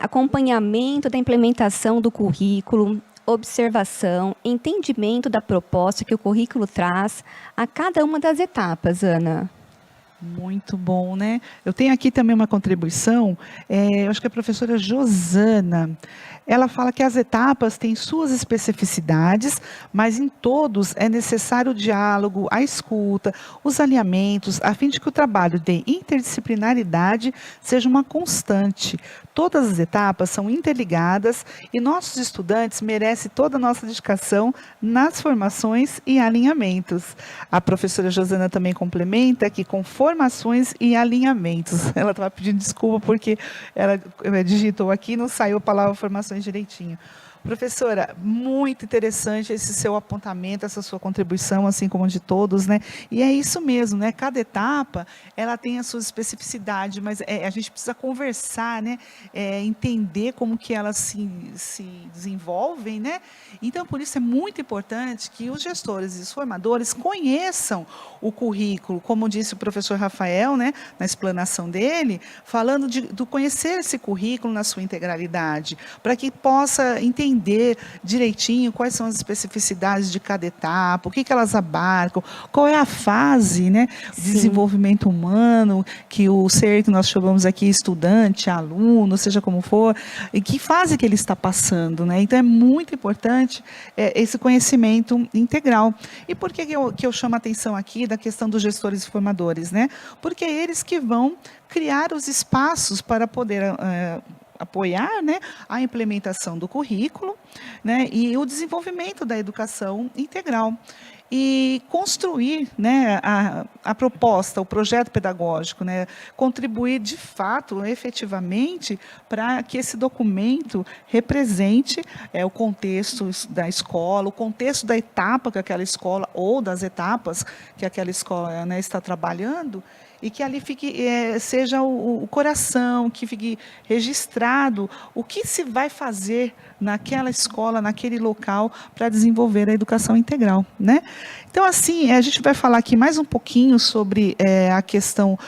Acompanhamento da implementação do currículo, observação, entendimento da proposta que o currículo traz a cada uma das etapas, Ana. Muito bom, né? Eu tenho aqui também uma contribuição, eu acho que a professora Josana, ela fala que as etapas têm suas especificidades, mas em todos é necessário o diálogo, a escuta, os alinhamentos, a fim de que o trabalho de interdisciplinaridade seja uma constante. Todas as etapas são interligadas e nossos estudantes merecem toda a nossa dedicação nas formações e alinhamentos. A professora Josana também complementa que com formações e alinhamentos. Ela estava pedindo desculpa porque ela digitou aqui e não saiu a palavra formações direitinho. Professora, muito interessante esse seu apontamento, essa sua contribuição, assim como de todos, né? E é isso mesmo, né? Cada etapa, ela tem a sua especificidade, mas a gente precisa conversar, né? Entender como que elas se desenvolvem, né? Então, por isso é muito importante que os gestores e os formadores conheçam o currículo, como disse o professor Rafael, né? Na explanação dele, falando do conhecer esse currículo na sua integralidade, para que possa entender direitinho quais são as especificidades de cada etapa, o que elas abarcam, qual é a fase, né, de desenvolvimento humano, que o ser que nós chamamos aqui estudante, aluno, seja como for, em que fase que ele está passando, né? Então é muito importante esse conhecimento integral. E por que eu chamo a atenção aqui da questão dos gestores e formadores, né? Porque é eles que vão criar os espaços para poder apoiar, né, a implementação do currículo, né, e o desenvolvimento da educação integral. E construir, né, a proposta, o projeto pedagógico, né, contribuir de fato, efetivamente, para que esse documento represente o contexto da escola, o contexto da etapa que aquela escola, ou das etapas que aquela escola, né, está trabalhando, e que ali seja o coração, que fique registrado o que se vai fazer naquela escola, naquele local, para desenvolver a educação integral, né? Então, assim, a gente vai falar aqui mais um pouquinho sobre a questão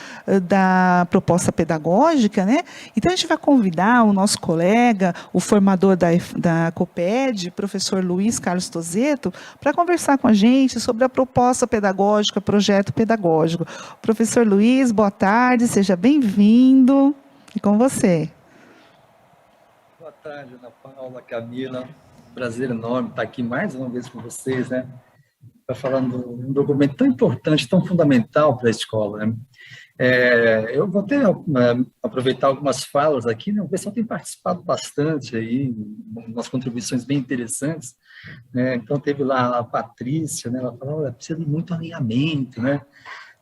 da proposta pedagógica, né? Então, a gente vai convidar o nosso colega, o formador da COPED, professor Luiz Carlos Tozeto, para conversar com a gente sobre a proposta pedagógica, projeto pedagógico. Professor Luiz, boa tarde, seja bem-vindo. E com você. Boa tarde, Ana Paula, Camila. Prazer enorme estar aqui mais uma vez com vocês, né? Para falar de um documento tão importante, tão fundamental para a escola, né? Eu vou até aproveitar algumas falas aqui, né? O pessoal tem participado bastante aí, umas contribuições bem interessantes, né? Então, teve lá a Patrícia, né? Ela falou, olha, precisa de muito alinhamento, né?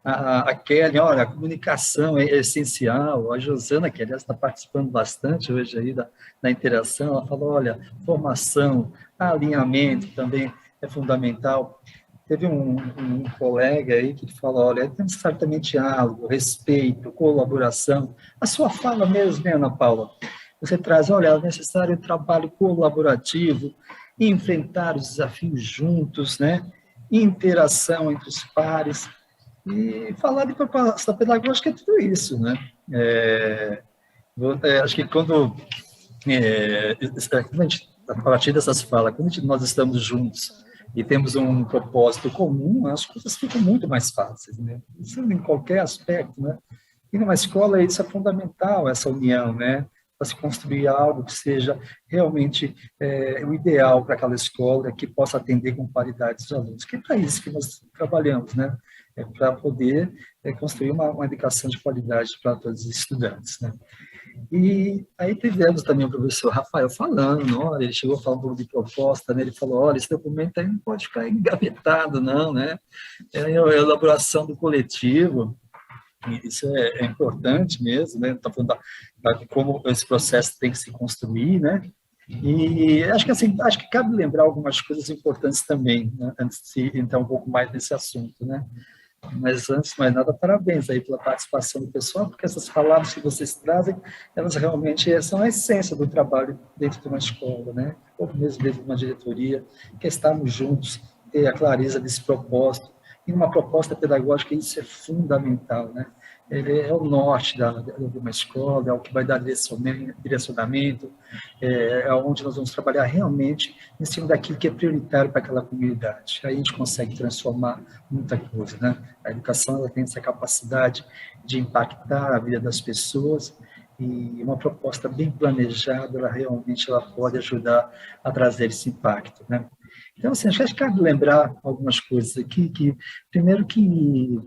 A Kelly, olha, a comunicação é essencial. A Josana, que aliás está participando bastante hoje aí da interação, ela falou, olha, formação, alinhamento também é fundamental. Teve um colega aí que falou, olha, é necessário também diálogo, respeito, colaboração. A sua fala mesmo, né, Ana Paula? Você traz, olha, é necessário trabalho colaborativo, enfrentar os desafios juntos, né? Interação entre os pares. E falar de proposta pedagógica é tudo isso, né? Acho que quando a partir dessas falas, quando nós estamos juntos e temos um propósito comum, as coisas ficam muito mais fáceis, né? Isso em qualquer aspecto, né? E numa escola isso é fundamental, essa união, né? Para se construir algo que seja realmente o ideal para aquela escola, que possa atender com qualidade os alunos. Que é para isso que nós trabalhamos, né? Para poder construir uma educação de qualidade para todos os estudantes, né? E aí tivemos também o professor Rafael falando, olha, ele chegou a falar um pouco de proposta, né? Ele falou, olha, esse documento aí não pode ficar engavetado, não, né? É a elaboração do coletivo, isso é importante mesmo, né? Está falando de como esse processo tem que se construir, né? E acho que cabe lembrar algumas coisas importantes também, né? Antes de entrar um pouco mais nesse assunto, né? Mas, antes de mais nada, parabéns aí pela participação do pessoal, porque essas palavras que vocês trazem, elas realmente são a essência do trabalho dentro de uma escola, né? Ou mesmo dentro de uma diretoria, que estarmos juntos, ter a clareza desse propósito. E uma proposta pedagógica, isso é fundamental, né? Ele é o norte de uma escola, é o que vai dar direcionamento, é onde nós vamos trabalhar realmente em cima daquilo que é prioritário para aquela comunidade. Aí a gente consegue transformar muita coisa, né? A educação, ela tem essa capacidade de impactar a vida das pessoas, e uma proposta bem planejada, ela realmente pode ajudar a trazer esse impacto, né? Então, assim, acho que cabe lembrar algumas coisas aqui, primeiro que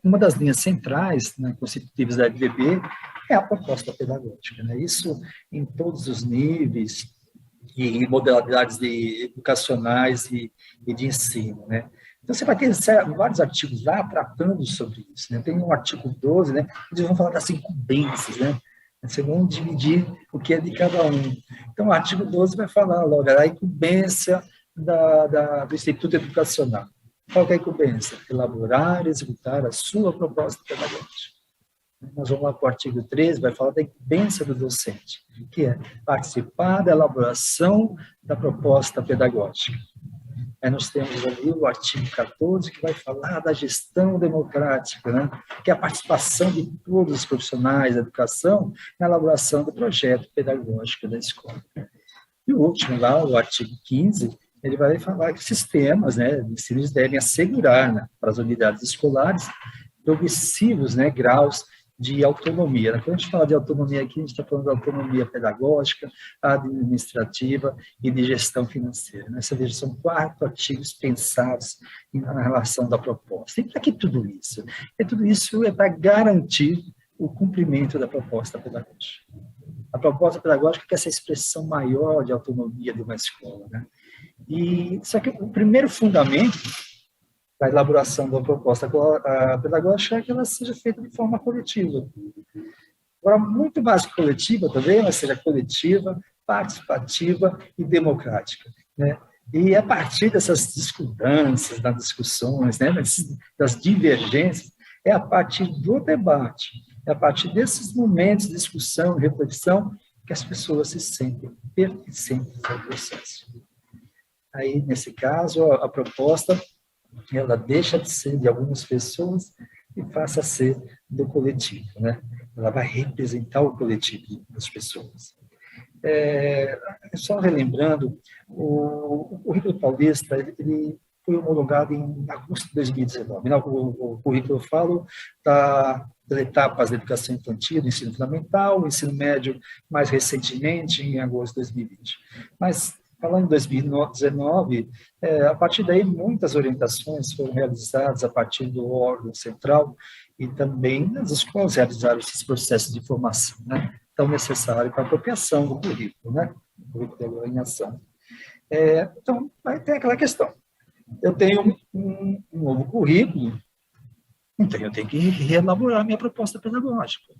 uma das linhas centrais, né, constitutivas da LVB é a proposta pedagógica, né? Isso em todos os níveis e modalidades educacionais e de ensino, né? Então, você vai ter vários artigos lá tratando sobre isso, né? Tem um artigo 12, né? Eles vão falar das incumbências, né? Vocês vão dividir o que é de cada um. Então, o artigo 12 vai falar logo da incumbência do Instituto Educacional. Qual que é a incumbência? Elaborar e executar a sua proposta pedagógica. Nós vamos lá para o artigo 13, vai falar da incumbência do docente, que é participar da elaboração da proposta pedagógica. Aí nós temos ali o artigo 14, que vai falar da gestão democrática, né? Que é a participação de todos os profissionais da educação na elaboração do projeto pedagógico da escola. E o último lá, o artigo 15, ele vai falar que sistemas, né, de ensino devem assegurar, né, para as unidades escolares progressivos, né, graus de autonomia. Quando a gente fala de autonomia aqui, a gente está falando de autonomia pedagógica, administrativa e de gestão financeira. Nessa veja, são 4 artigos pensados na relação da proposta. E para que tudo isso? Tudo isso é para garantir o cumprimento da proposta pedagógica. A proposta pedagógica é essa expressão maior de autonomia de uma escola, né? Só que o primeiro fundamento da elaboração da proposta pedagógica é que ela seja feita de forma coletiva. Agora, muito mais que coletiva também, ela seja coletiva, participativa e democrática, né? E a partir dessas discordâncias, das discussões, né, das divergências, é a partir do debate, é a partir desses momentos de discussão e reflexão que as pessoas se sentem pertencentes ao processo. Aí, nesse caso, a proposta ela deixa de ser de algumas pessoas e passa a ser do coletivo, né? Ela vai representar o coletivo das pessoas. Só relembrando, o Currículo Paulista, ele foi homologado em agosto de 2019. O currículo, eu falo, das etapas da educação infantil, do ensino fundamental, o ensino médio, mais recentemente, em agosto de 2020. Mas, falando em 2019, a partir daí, muitas orientações foram realizadas a partir do órgão central e também as escolas realizaram esses processos de formação, né, tão necessário para a apropriação do currículo, né, o currículo em ação. Então, aí tem aquela questão. Eu tenho um novo currículo, então eu tenho que reelaborar a minha proposta pedagógica.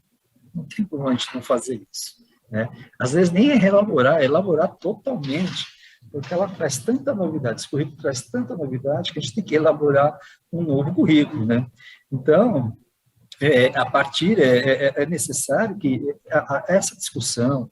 Não tem como a gente não fazer isso, né? Às vezes nem é reelaborar, é elaborar totalmente, porque ela traz tanta novidade, esse currículo traz tanta novidade que a gente tem que elaborar um novo currículo, né? Então, a partir, é necessário que essa discussão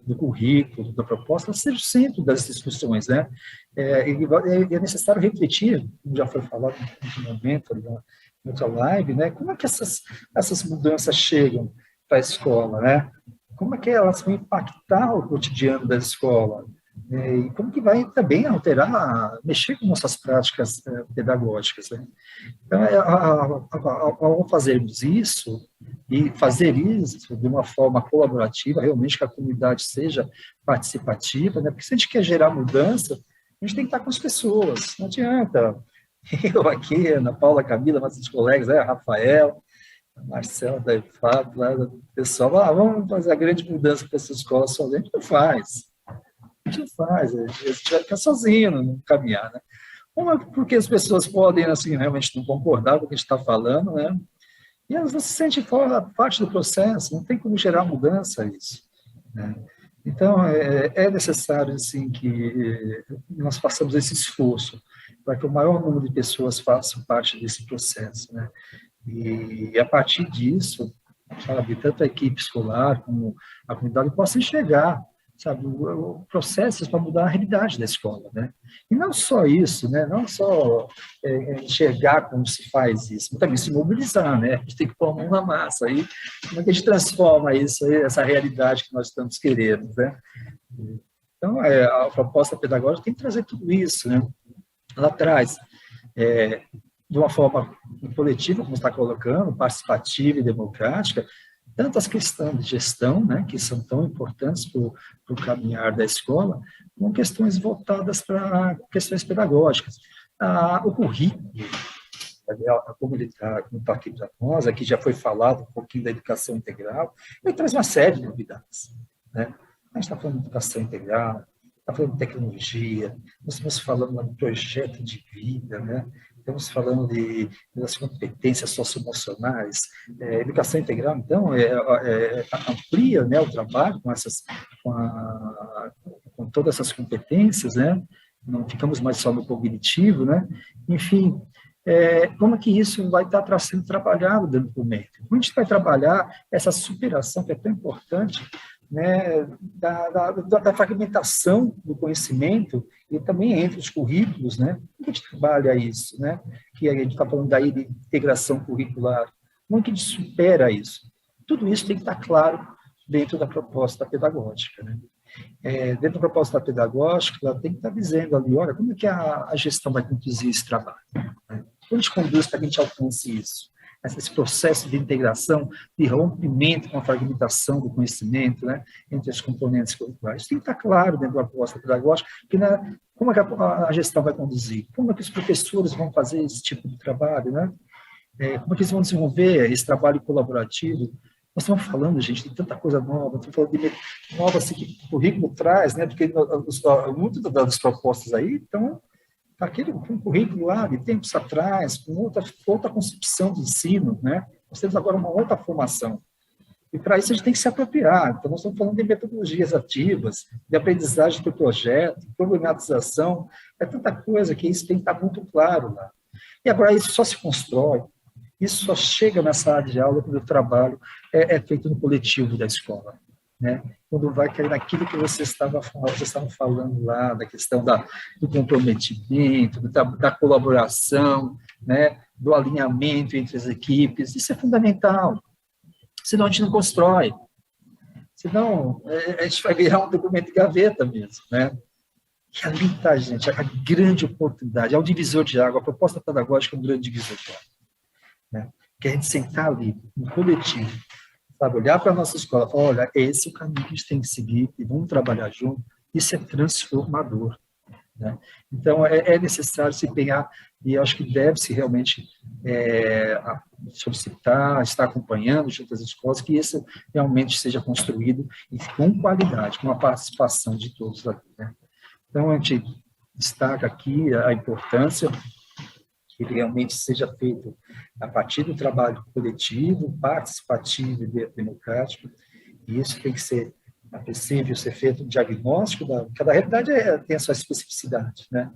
do currículo, da proposta, seja o centro das discussões, né? É necessário refletir, como já foi falado no momento, na outra live, né? Como é que essas mudanças chegam para a escola, né? Como é que elas vão impactar o cotidiano da escola? E como que vai também alterar, mexer com nossas práticas pedagógicas, né? Então, ao fazermos isso, e fazer isso de uma forma colaborativa, realmente que a comunidade seja participativa, né? Porque se a gente quer gerar mudança, a gente tem que estar com as pessoas, não adianta. Eu aqui, Ana Paula, Camila, nossos colegas, né? Rafael, Marcelo, da IFAP, lá, o pessoal, vamos fazer a grande mudança para essa escola sozinho, a gente não faz. A gente faz, a gente vai ficar sozinho no caminhar, né? Porque as pessoas podem, assim, realmente não concordar com o que a gente está falando, né? E elas não se sentem parte do processo, não tem como gerar mudança isso, né? Então, é necessário, assim, que nós façamos esse esforço para que o maior número de pessoas façam parte desse processo, né? E a partir disso, sabe, tanto a equipe escolar como a comunidade possa enxergar, sabe, processos para mudar a realidade da escola, né? E não só isso, né? Não só enxergar como se faz isso, mas também se mobilizar, né? A gente tem que pôr a mão na massa. Aí, como é que a gente transforma isso, essa realidade que nós estamos querendo, né? Então, a proposta pedagógica tem que trazer tudo isso, né? Lá atrás, de uma forma coletiva, como está colocando, participativa e democrática, tanto as questões de gestão, né, que são tão importantes para o caminhar da escola, como questões voltadas para questões pedagógicas. O currículo, como ele está aqui para nós, aqui já foi falado um pouquinho da educação integral, ele traz uma série de novidades, né? A gente está falando de educação integral, está falando de tecnologia, nós estamos falando de projeto de vida, né? Estamos falando das competências socioemocionais. Educação integral, então, amplia, né, o trabalho com todas essas competências, né? Não ficamos mais só no cognitivo, né? Enfim, como é que isso vai estar sendo trabalhado dentro do método? Como a gente vai trabalhar essa superação que é tão importante, né, da fragmentação do conhecimento e também entre os currículos, né? Como a gente trabalha isso, né? Que a gente está falando daí de integração curricular. Como que a gente supera isso? Tudo isso tem que estar claro dentro da proposta pedagógica, né? Dentro da proposta pedagógica, ela tem que estar dizendo ali, olha, como é que a gestão vai conduzir esse trabalho, né? Como a gente conduz para que a gente alcance isso? Esse processo de integração, de rompimento com a fragmentação do conhecimento, né, entre os componentes curriculares. Isso tem que estar claro dentro da proposta pedagógica, como é que a gestão vai conduzir, como é que os professores vão fazer esse tipo de trabalho, né? Como é que eles vão desenvolver esse trabalho colaborativo. Nós estamos falando, gente, de tanta coisa nova, estamos falando de novas que o currículo traz, né, porque muitas das propostas aí estão aquele currículo lá de tempos atrás, com outra concepção de ensino, né? Nós temos agora uma outra formação. E para isso a gente tem que se apropriar. Então, nós estamos falando de metodologias ativas, de aprendizagem por projeto, problematização, tanta coisa que isso tem que estar muito claro lá. E agora isso só se constrói, isso só chega na sala de aula quando o trabalho é feito no coletivo da escola, né? Quando vai cair naquilo que vocês estavam falando lá, da questão do comprometimento, da colaboração, né? Do alinhamento entre as equipes, isso é fundamental. Senão a gente não constrói. Senão a gente vai virar um documento de gaveta mesmo, né? E ali está, gente, a grande oportunidade, é um divisor de água, a proposta pedagógica é um grande divisor de água, né? Que a gente sentar ali, no coletivo, sabe, olhar para a nossa escola e falar, olha, esse é o caminho que a gente tem que seguir e vamos trabalhar junto, isso é transformador, né? Então, é necessário se empenhar e eu acho que deve-se realmente solicitar, estar acompanhando junto às escolas, que isso realmente seja construído e com qualidade, com a participação de todos ali, né? Então, a gente destaca aqui a importância que ele realmente seja feito a partir do trabalho coletivo, participativo e democrático, e isso tem que ser possível ser feito um diagnóstico, cada realidade tem a sua especificidade, né?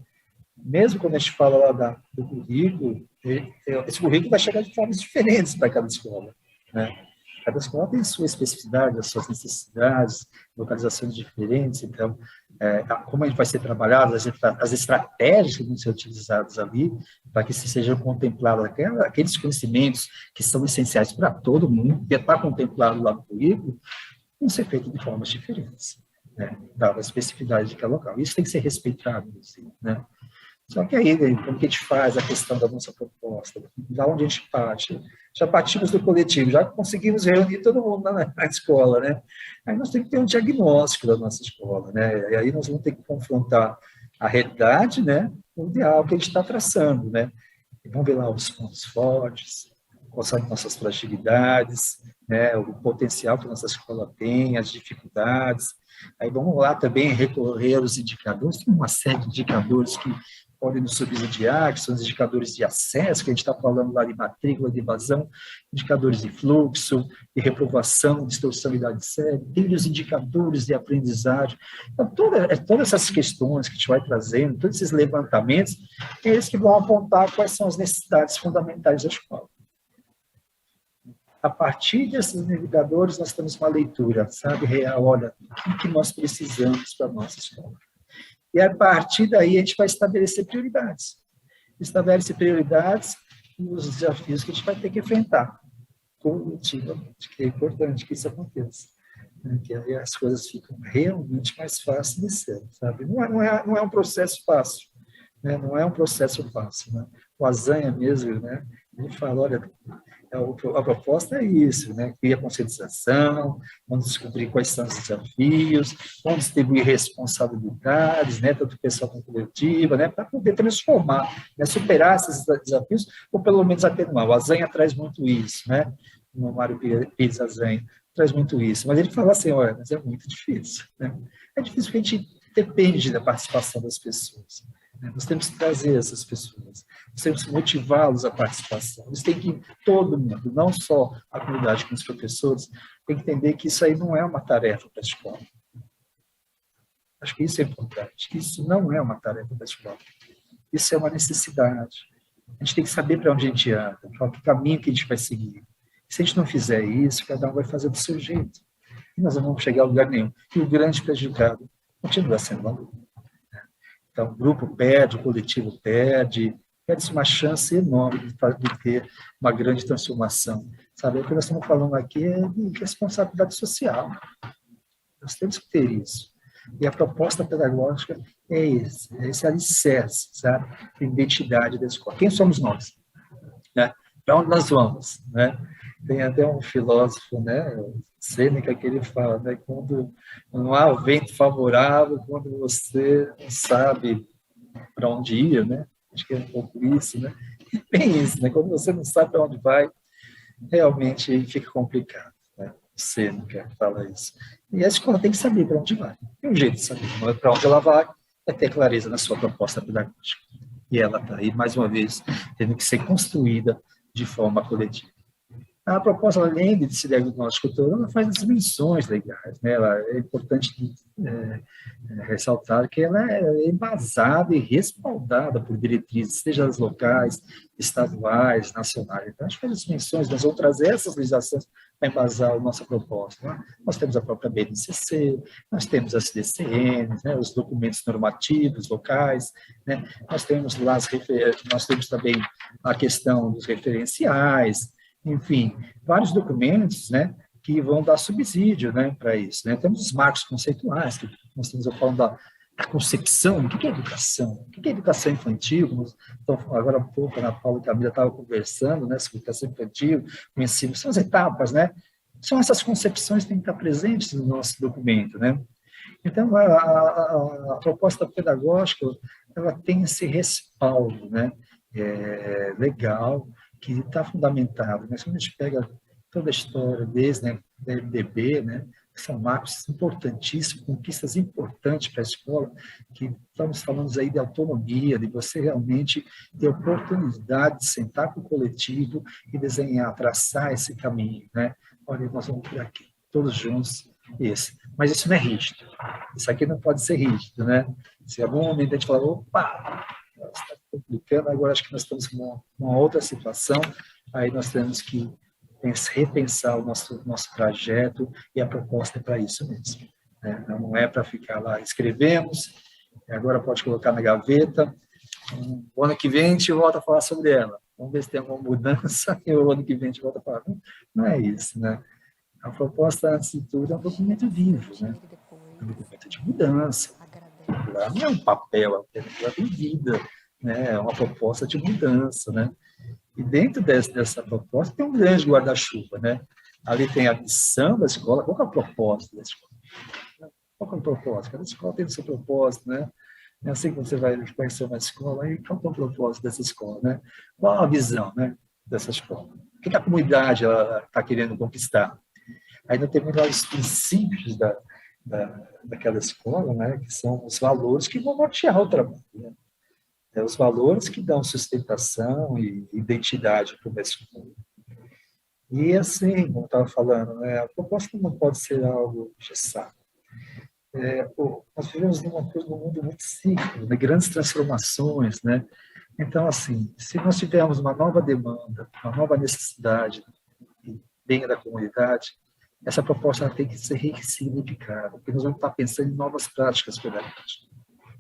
Mesmo quando a gente fala lá do currículo, esse currículo vai chegar de formas diferentes para cada escola, né? Cada escola tem a sua especificidade, as suas necessidades, localizações diferentes, então, como a gente vai ser trabalhado, as estratégias que vão ser utilizadas ali, para que se sejam contemplados aqueles conhecimentos que são essenciais para todo mundo, que está contemplado lá no currículo, vão ser feitos de formas diferentes, né? Dada a especificidade de cada local. Isso tem que ser respeitado, assim, né? Só que aí, como que a gente faz a questão da nossa proposta? Da onde a gente parte? Já partimos do coletivo, já conseguimos reunir todo mundo na escola, né? Aí nós temos que ter um diagnóstico da nossa escola, né? E aí nós vamos ter que confrontar a realidade, né, com o ideal que a gente está traçando, né? E vamos ver lá os pontos fortes, quais são as nossas fragilidades, né, o potencial que a nossa escola tem, as dificuldades. Aí vamos lá também recorrer aos indicadores, tem uma série de indicadores que podem nos subsidiar, que são os indicadores de acesso, que a gente está falando lá de matrícula, de evasão, indicadores de fluxo, de reprovação, distorção e idade séria, tem os indicadores de aprendizagem. Então, todas essas questões que a gente vai trazendo, todos esses levantamentos, é eles que vão apontar quais são as necessidades fundamentais da escola. A partir desses indicadores, nós temos uma leitura, sabe, real, olha, o que nós precisamos para a nossa escola. E a partir daí, a gente vai estabelecer prioridades. Estabelece prioridades e os desafios que a gente vai ter que enfrentar coletivamente, que é importante que isso aconteça. Né? Que aí as coisas ficam realmente mais fáceis de ser, sabe? Não é um processo fácil, né? Não é um processo fácil, né? O Azanha mesmo, né? Ele fala, olha, a proposta é isso, né? Cria conscientização, vamos descobrir quais são os desafios, vamos distribuir responsabilidades, né? Tanto pessoal como coletiva, né? Para poder transformar, né? Superar esses desafios, ou pelo menos atenuar. O Azanha traz muito isso, né? O Mário Pires Azanha traz muito isso. Mas ele fala assim, olha, mas é muito difícil, né? É difícil porque a gente depende da participação das pessoas. Nós temos que trazer essas pessoas, nós temos que motivá-los à participação. Eles têm que, todo mundo, não só a comunidade, como os professores, tem que entender que isso aí não é uma tarefa para a escola. Acho que isso é importante, que isso não é uma tarefa da escola. Isso é uma necessidade. A gente tem que saber para onde a gente anda, qual que caminho que a gente vai seguir. Se a gente não fizer isso, cada um vai fazer do seu jeito. E nós não vamos chegar a lugar nenhum. E o grande prejudicado continua sendo o aluno. Então, o grupo perde, o coletivo perde-se uma chance enorme de ter uma grande transformação. Sabe, o que nós estamos falando aqui é de responsabilidade social. Nós temos que ter isso. E a proposta pedagógica é esse alicerce, sabe? A identidade da escola. Quem somos nós? Né? Para onde nós vamos? Né? Tem até um filósofo, né, Sêneca, que ele fala, né, quando não há vento favorável, quando você não sabe para onde ir, né? Acho que é um pouco isso, né? Bem isso, né? Quando você não sabe para onde vai, realmente fica complicado, né? Sêneca fala isso. E a escola tem que saber para onde vai. Tem um jeito de saber para onde ela vai, é ter clareza na sua proposta pedagógica. E ela está aí, mais uma vez, tendo que ser construída de forma coletiva. A proposta, além de esse diagnóstico todo, ela faz as dimensões legais, né? É importante ressaltar que ela é embasada e respaldada por diretrizes, seja as locais, estaduais, nacionais. Então, a gente faz as dimensões, nós vamos trazer essas legislações para embasar a nossa proposta. Né? Nós temos a própria BNCC, nós temos as DCNs, né? Os documentos normativos locais, né? Nós temos lá nós temos também a questão dos referenciais, enfim, vários documentos, né, que vão dar subsídio, né, para isso. Né? Temos os marcos conceituais, que nós estamos falando da concepção, o que é educação? O que é educação infantil? Então, agora há pouco, a Ana Paula e a Camila estavam conversando, né, sobre educação infantil, o ensino, são as etapas, né? São essas concepções que têm que estar presentes no nosso documento, né? Então, a proposta pedagógica, ela tem esse respaldo, né, legal, que está fundamentado. Mas quando a gente pega toda a história desde, né, da MDB, né, que são marcos importantíssimos, conquistas importantes para a escola, que estamos falando aí de autonomia, de você realmente ter a oportunidade de sentar com o coletivo e desenhar, traçar esse caminho, né? Olha, nós vamos por aqui, todos juntos, esse. Mas isso não é rígido. Isso aqui não pode ser rígido, né? Se em algum momento a gente falar, opa, está complicando, agora acho que nós estamos com uma outra situação, aí nós temos que repensar o nosso projeto, e a proposta é para isso mesmo. Né? Não é para ficar lá, escrevemos, agora pode colocar na gaveta, o ano que vem a gente volta a falar sobre ela, vamos ver se tem alguma mudança, e o ano que vem a gente volta a falar. Não é isso, né? A proposta, antes de tudo, é um documento vivo, né? É um documento de mudança. Lá não é um papel, ela tem vida, né? É uma proposta de mudança, né? E dentro dessa proposta tem um grande guarda-chuva, né? Ali tem a missão da escola. Qual é a proposta da escola? Qual é a proposta? Cada escola tem o seu propósito, né? É assim que você vai conhecer uma escola, aí qual é o propósito dessa escola, né? Qual a visão, né, dessa escola? O que a comunidade está querendo conquistar? Aí nós temos lá os princípios daquela escola, né, que são os valores que vão nortear o trabalho, né? Os valores que dão sustentação e identidade para uma escola. E assim, como eu estava falando, né, a proposta não pode ser algo engessado. Nós vivemos num mundo muito cíclico, de grandes transformações, né? Então, assim, se nós tivermos uma nova demanda, uma nova necessidade dentro da comunidade, essa proposta ela tem que ser ressignificada, porque nós vamos estar pensando em novas práticas pedagógicas.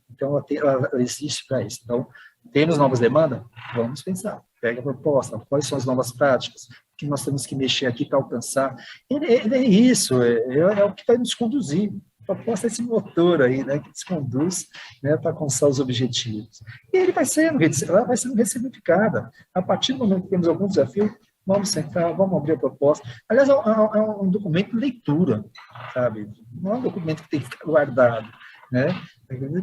Então, ela existe para isso. Então, temos novas demandas? Vamos pensar. Pega a proposta, quais são as novas práticas, o que nós temos que mexer aqui para alcançar. É isso, é o que vai nos conduzir. A proposta é esse motor aí, né, que nos conduz, né, para alcançar os objetivos. E ela vai sendo ressignificada. A partir do momento que temos algum desafio, vamos sentar, vamos abrir a proposta. Aliás, é um documento de leitura, sabe? Não é um documento que tem que ficar guardado, né?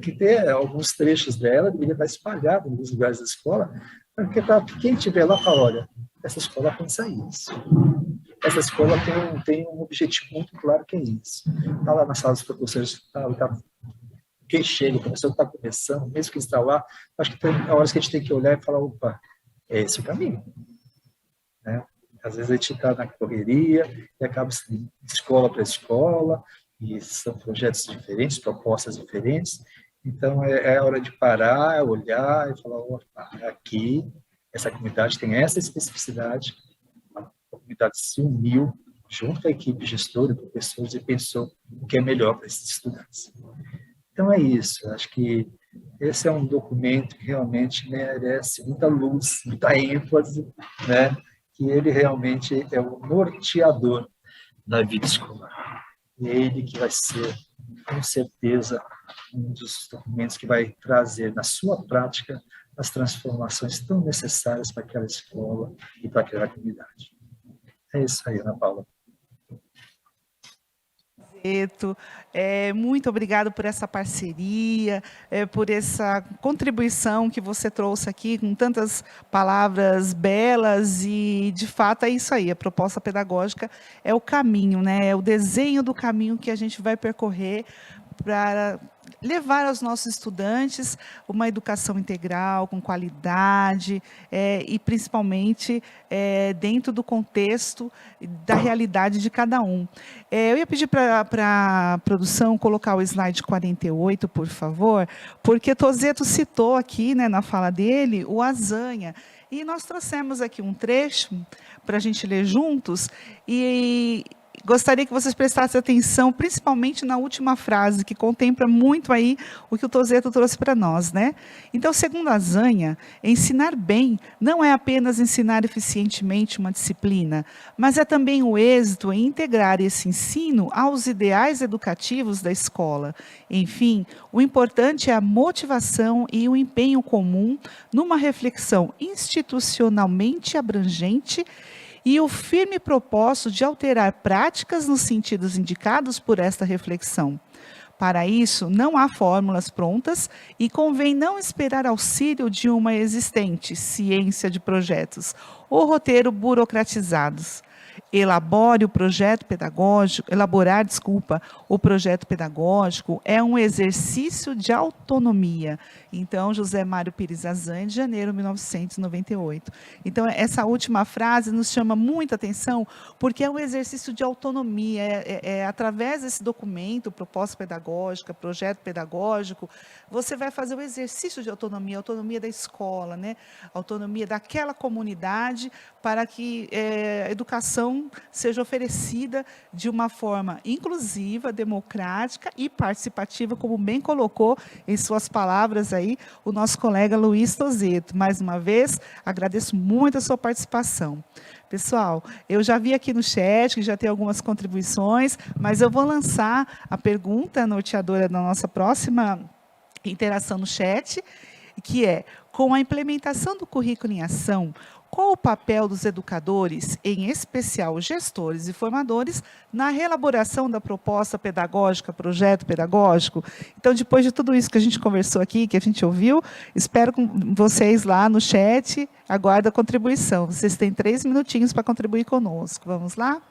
Que ter alguns trechos dela, deveria estar espalhado em alguns lugares da escola, porque para quem estiver lá fala, olha, essa escola pensa isso. Essa escola tem um objetivo muito claro que é isso. Está lá na sala dos professores, quem chega, o professor está começando, mesmo que está lá, acho que tem horas que a gente tem que olhar e falar, opa, é esse o caminho. Né? Às vezes a gente está na correria e acaba de escola para escola, e são projetos diferentes, propostas diferentes, então é hora de parar, olhar e falar, opa, aqui, essa comunidade tem essa especificidade, a comunidade se uniu junto com a equipe gestora, professores, e pensou o que é melhor para esses estudantes. Então é isso, acho que esse é um documento que realmente merece muita luz, muita ênfase, né? Que ele realmente é o norteador da vida escolar. E é ele que vai ser, com certeza, um dos documentos que vai trazer na sua prática as transformações tão necessárias para aquela escola e para aquela comunidade. É isso aí, Ana Paula. Muito obrigado por essa parceria, por essa contribuição que você trouxe aqui, com tantas palavras belas, e, de fato, é isso aí, a proposta pedagógica é o caminho, né? É o desenho do caminho que a gente vai percorrer para levar aos nossos estudantes uma educação integral, com qualidade, e principalmente dentro do contexto da realidade de cada um. Eu ia pedir para a produção colocar o slide 48, por favor, porque Tozeto citou aqui, né, na fala dele, o Azanha. E nós trouxemos aqui um trecho para a gente ler juntos, e gostaria que vocês prestassem atenção, principalmente na última frase, que contempla muito aí o que o Tozeto trouxe para nós, né? Então, segundo a Azanha, ensinar bem não é apenas ensinar eficientemente uma disciplina, mas é também o êxito em integrar esse ensino aos ideais educativos da escola. Enfim, o importante é a motivação e o empenho comum numa reflexão institucionalmente abrangente e o firme propósito de alterar práticas nos sentidos indicados por esta reflexão. Para isso, não há fórmulas prontas e convém não esperar auxílio de uma existente ciência de projetos ou roteiro burocratizados. Elaborar o projeto pedagógico é um exercício de autonomia. Então, José Mário Pires Azanha, de janeiro de 1998. Então, essa última frase nos chama muita atenção, porque é um exercício de autonomia. Através desse documento, proposta pedagógica, projeto pedagógico, você vai fazer o exercício de autonomia, autonomia da escola, né? Autonomia daquela comunidade, para que a educação seja oferecida de uma forma inclusiva, democrática e participativa, como bem colocou em suas palavras aí o nosso colega Luiz Tozeto. Mais uma vez, agradeço muito a sua participação. Pessoal, eu já vi aqui no chat que já tem algumas contribuições, mas eu vou lançar a pergunta norteadora da nossa próxima interação no chat, que é: com a implementação do currículo em ação, qual o papel dos educadores, em especial gestores e formadores, na reelaboração da proposta pedagógica, projeto pedagógico? Então, depois de tudo isso que a gente conversou aqui, que a gente ouviu, espero com vocês lá no chat, aguardo a contribuição. Vocês têm 3 minutinhos para contribuir conosco. Vamos lá?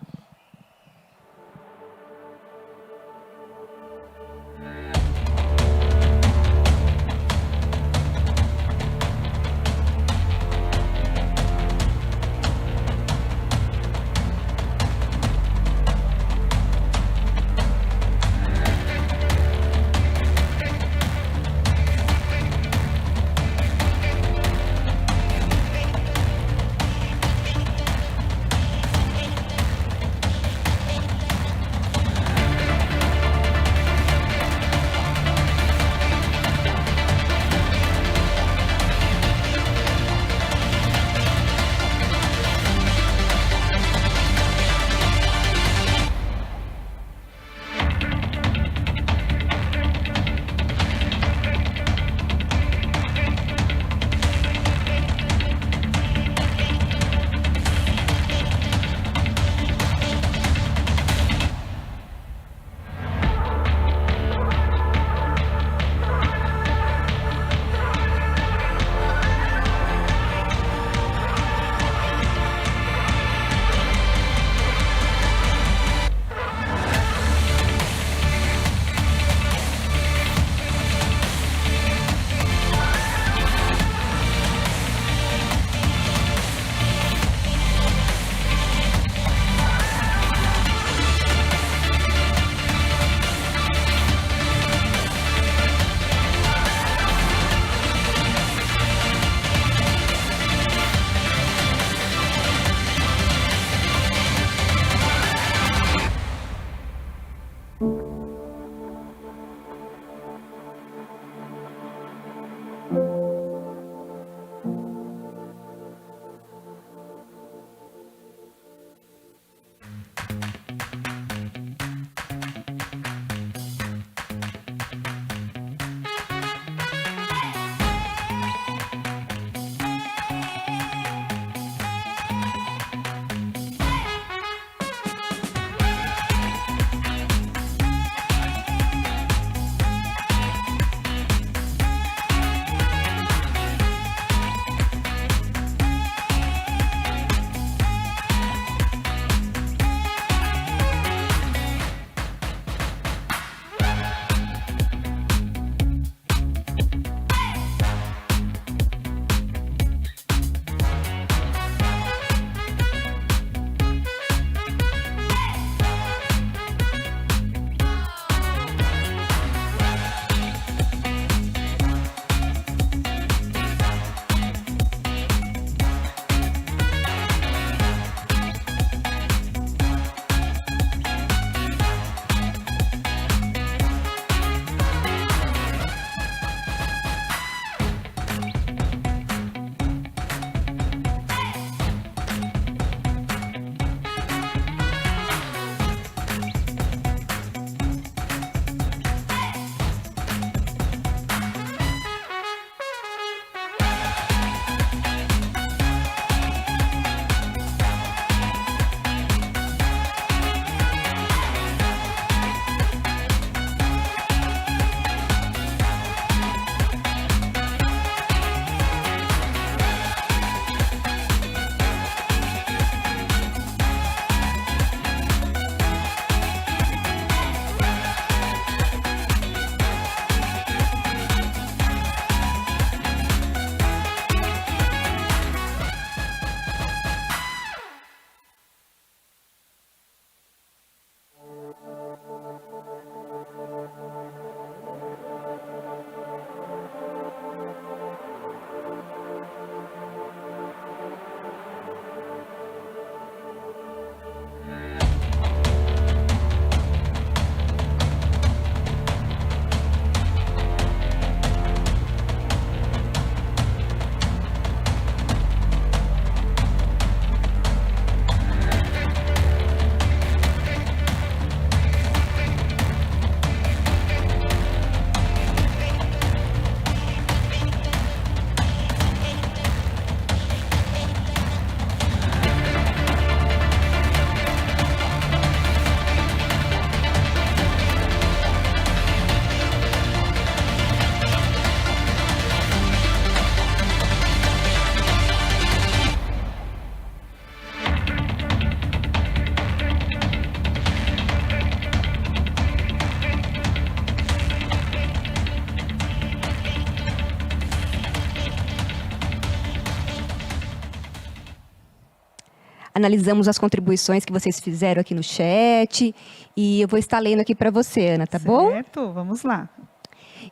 analisamos as contribuições que vocês fizeram aqui no chat, e eu vou estar lendo aqui para você, Ana, tá bom? Certo, vamos lá.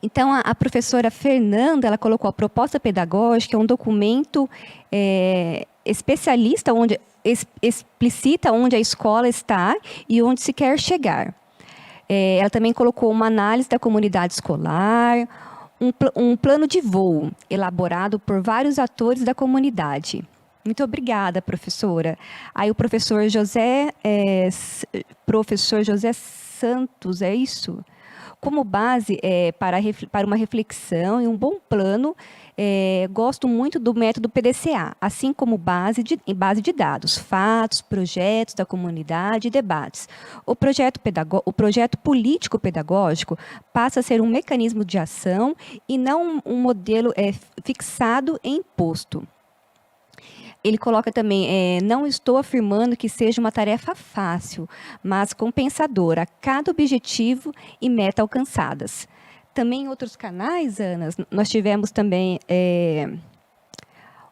Então, a professora Fernanda, ela colocou a proposta pedagógica, é um documento especialista, onde explicita onde a escola está e onde se quer chegar. Ela também colocou uma análise da comunidade escolar, um plano de voo elaborado por vários atores da comunidade. Muito obrigada, professora. Aí o professor José Santos, é isso? Como base para uma reflexão e um bom plano, gosto muito do método PDCA, assim como base de dados, fatos, projetos da comunidade e debates. O projeto político-pedagógico passa a ser um mecanismo de ação e não um modelo fixado e imposto. Ele coloca também, não estou afirmando que seja uma tarefa fácil, mas compensadora a cada objetivo e meta alcançadas. Também em outros canais, Ana, nós tivemos também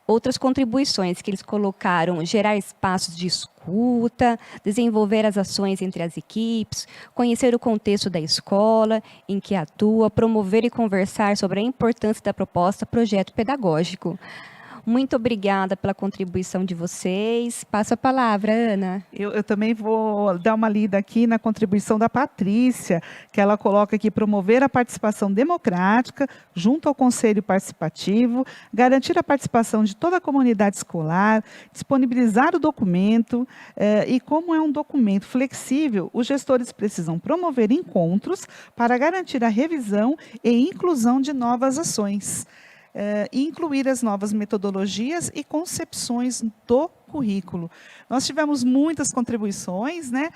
outras contribuições que eles colocaram: gerar espaços de escuta, desenvolver as ações entre as equipes, conhecer o contexto da escola em que atua, promover e conversar sobre a importância da proposta projeto pedagógico. Muito obrigada pela contribuição de vocês. Passo a palavra, Ana. Eu também vou dar uma lida aqui na contribuição da Patrícia, que ela coloca aqui: promover a participação democrática junto ao Conselho Participativo, garantir a participação de toda a comunidade escolar, disponibilizar o documento, e como é um documento flexível, os gestores precisam promover encontros para garantir a revisão e inclusão de novas ações. E incluir as novas metodologias e concepções do currículo. Nós tivemos muitas contribuições, né?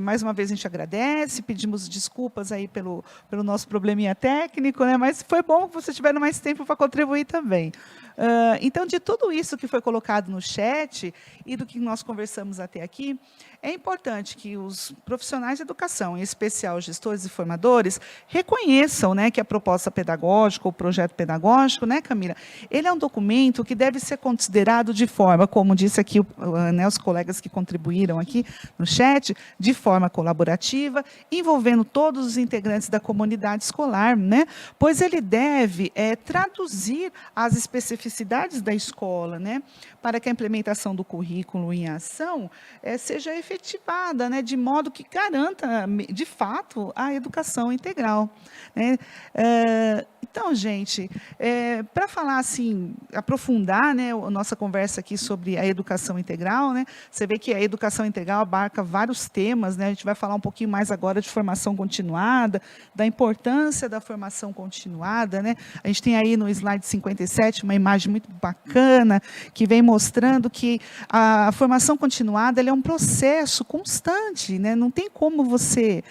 Mais uma vez a gente agradece, pedimos desculpas aí pelo nosso probleminha técnico, né? Mas foi bom que vocês tiveram mais tempo para contribuir também. Então, de tudo isso que foi colocado no chat e do que nós conversamos até aqui, é importante que os profissionais de educação, em especial os gestores e formadores, reconheçam, né, que a proposta pedagógica, o projeto pedagógico, né, Camila, ele é um documento que deve ser considerado de forma, como disse aqui né, os colegas que contribuíram aqui no chat, de forma colaborativa, envolvendo todos os integrantes da comunidade escolar, né, pois ele deve traduzir as especificidades da escola, né, para que a implementação do currículo em ação seja efetivada, né, de modo que garanta, de fato, a educação integral, né. Então, gente, para falar assim, aprofundar, né, a nossa conversa aqui sobre a educação integral, né, você vê que a educação integral abarca vários temas, né, a gente vai falar um pouquinho mais agora de formação continuada, da importância da formação continuada, né. A gente tem aí no slide 57 uma imagem muito bacana que vem mostrando que a formação continuada ela é um processo constante, né, não tem como você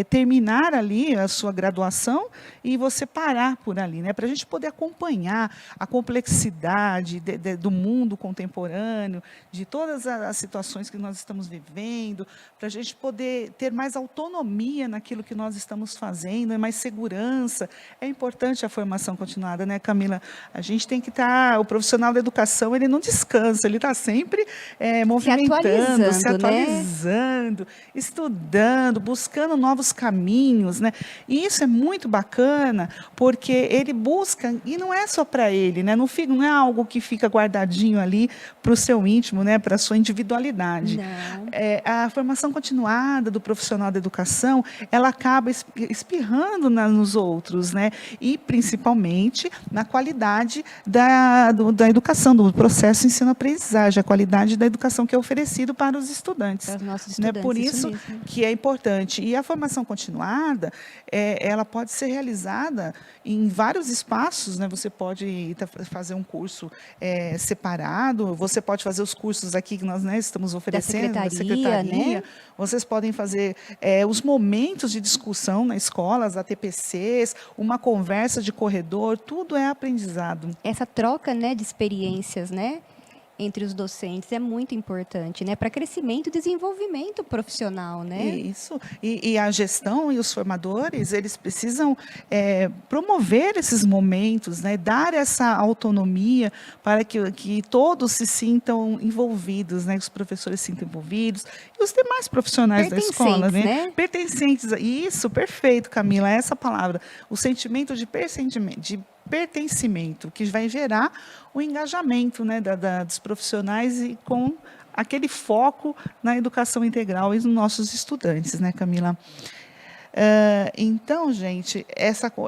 terminar ali a sua graduação e você parar por ali, né? Para a gente poder acompanhar a complexidade do mundo contemporâneo, de todas as situações que nós estamos vivendo, para a gente poder ter mais autonomia naquilo que nós estamos fazendo, mais segurança. É importante a formação continuada, né, Camila? A gente tem que estar, o profissional da educação, ele não descansa, ele está sempre movimentando, se atualizando, né? Estudando, buscando novos caminhos, né? E isso é muito bacana, porque ele busca, e não é só para ele, né? Não é algo que fica guardadinho ali para o seu íntimo, né? Para a sua individualidade. A formação continuada do profissional da educação, ela acaba espirrando nos outros, né? E principalmente na qualidade da educação, do processo ensino-aprendizagem, a qualidade da educação que é oferecido para os estudantes. Para os nossos Né? estudantes, Por isso mesmo. que é importante. E a formação continuada, ela pode ser realizada em vários espaços, né? Você pode fazer um curso separado, você pode fazer os cursos aqui que nós, né, estamos oferecendo, da secretaria, né? Vocês podem fazer os momentos de discussão na escola, as ATPCs, uma conversa de corredor, tudo é aprendizado. Essa troca, né, de experiências, né? entre os docentes é muito importante, né? Para crescimento e desenvolvimento profissional, né? Isso. E a gestão e os formadores, eles precisam promover esses momentos, né? Dar essa autonomia para que todos se sintam envolvidos, né? Que os professores se sintam envolvidos e os demais profissionais da escola, né? Pertencentes. Isso, perfeito, Camila, é essa palavra. O sentimento de pertencimento, que vai gerar o engajamento, né, dos profissionais e com aquele foco na educação integral e nos nossos estudantes, né, Camila? Então, gente,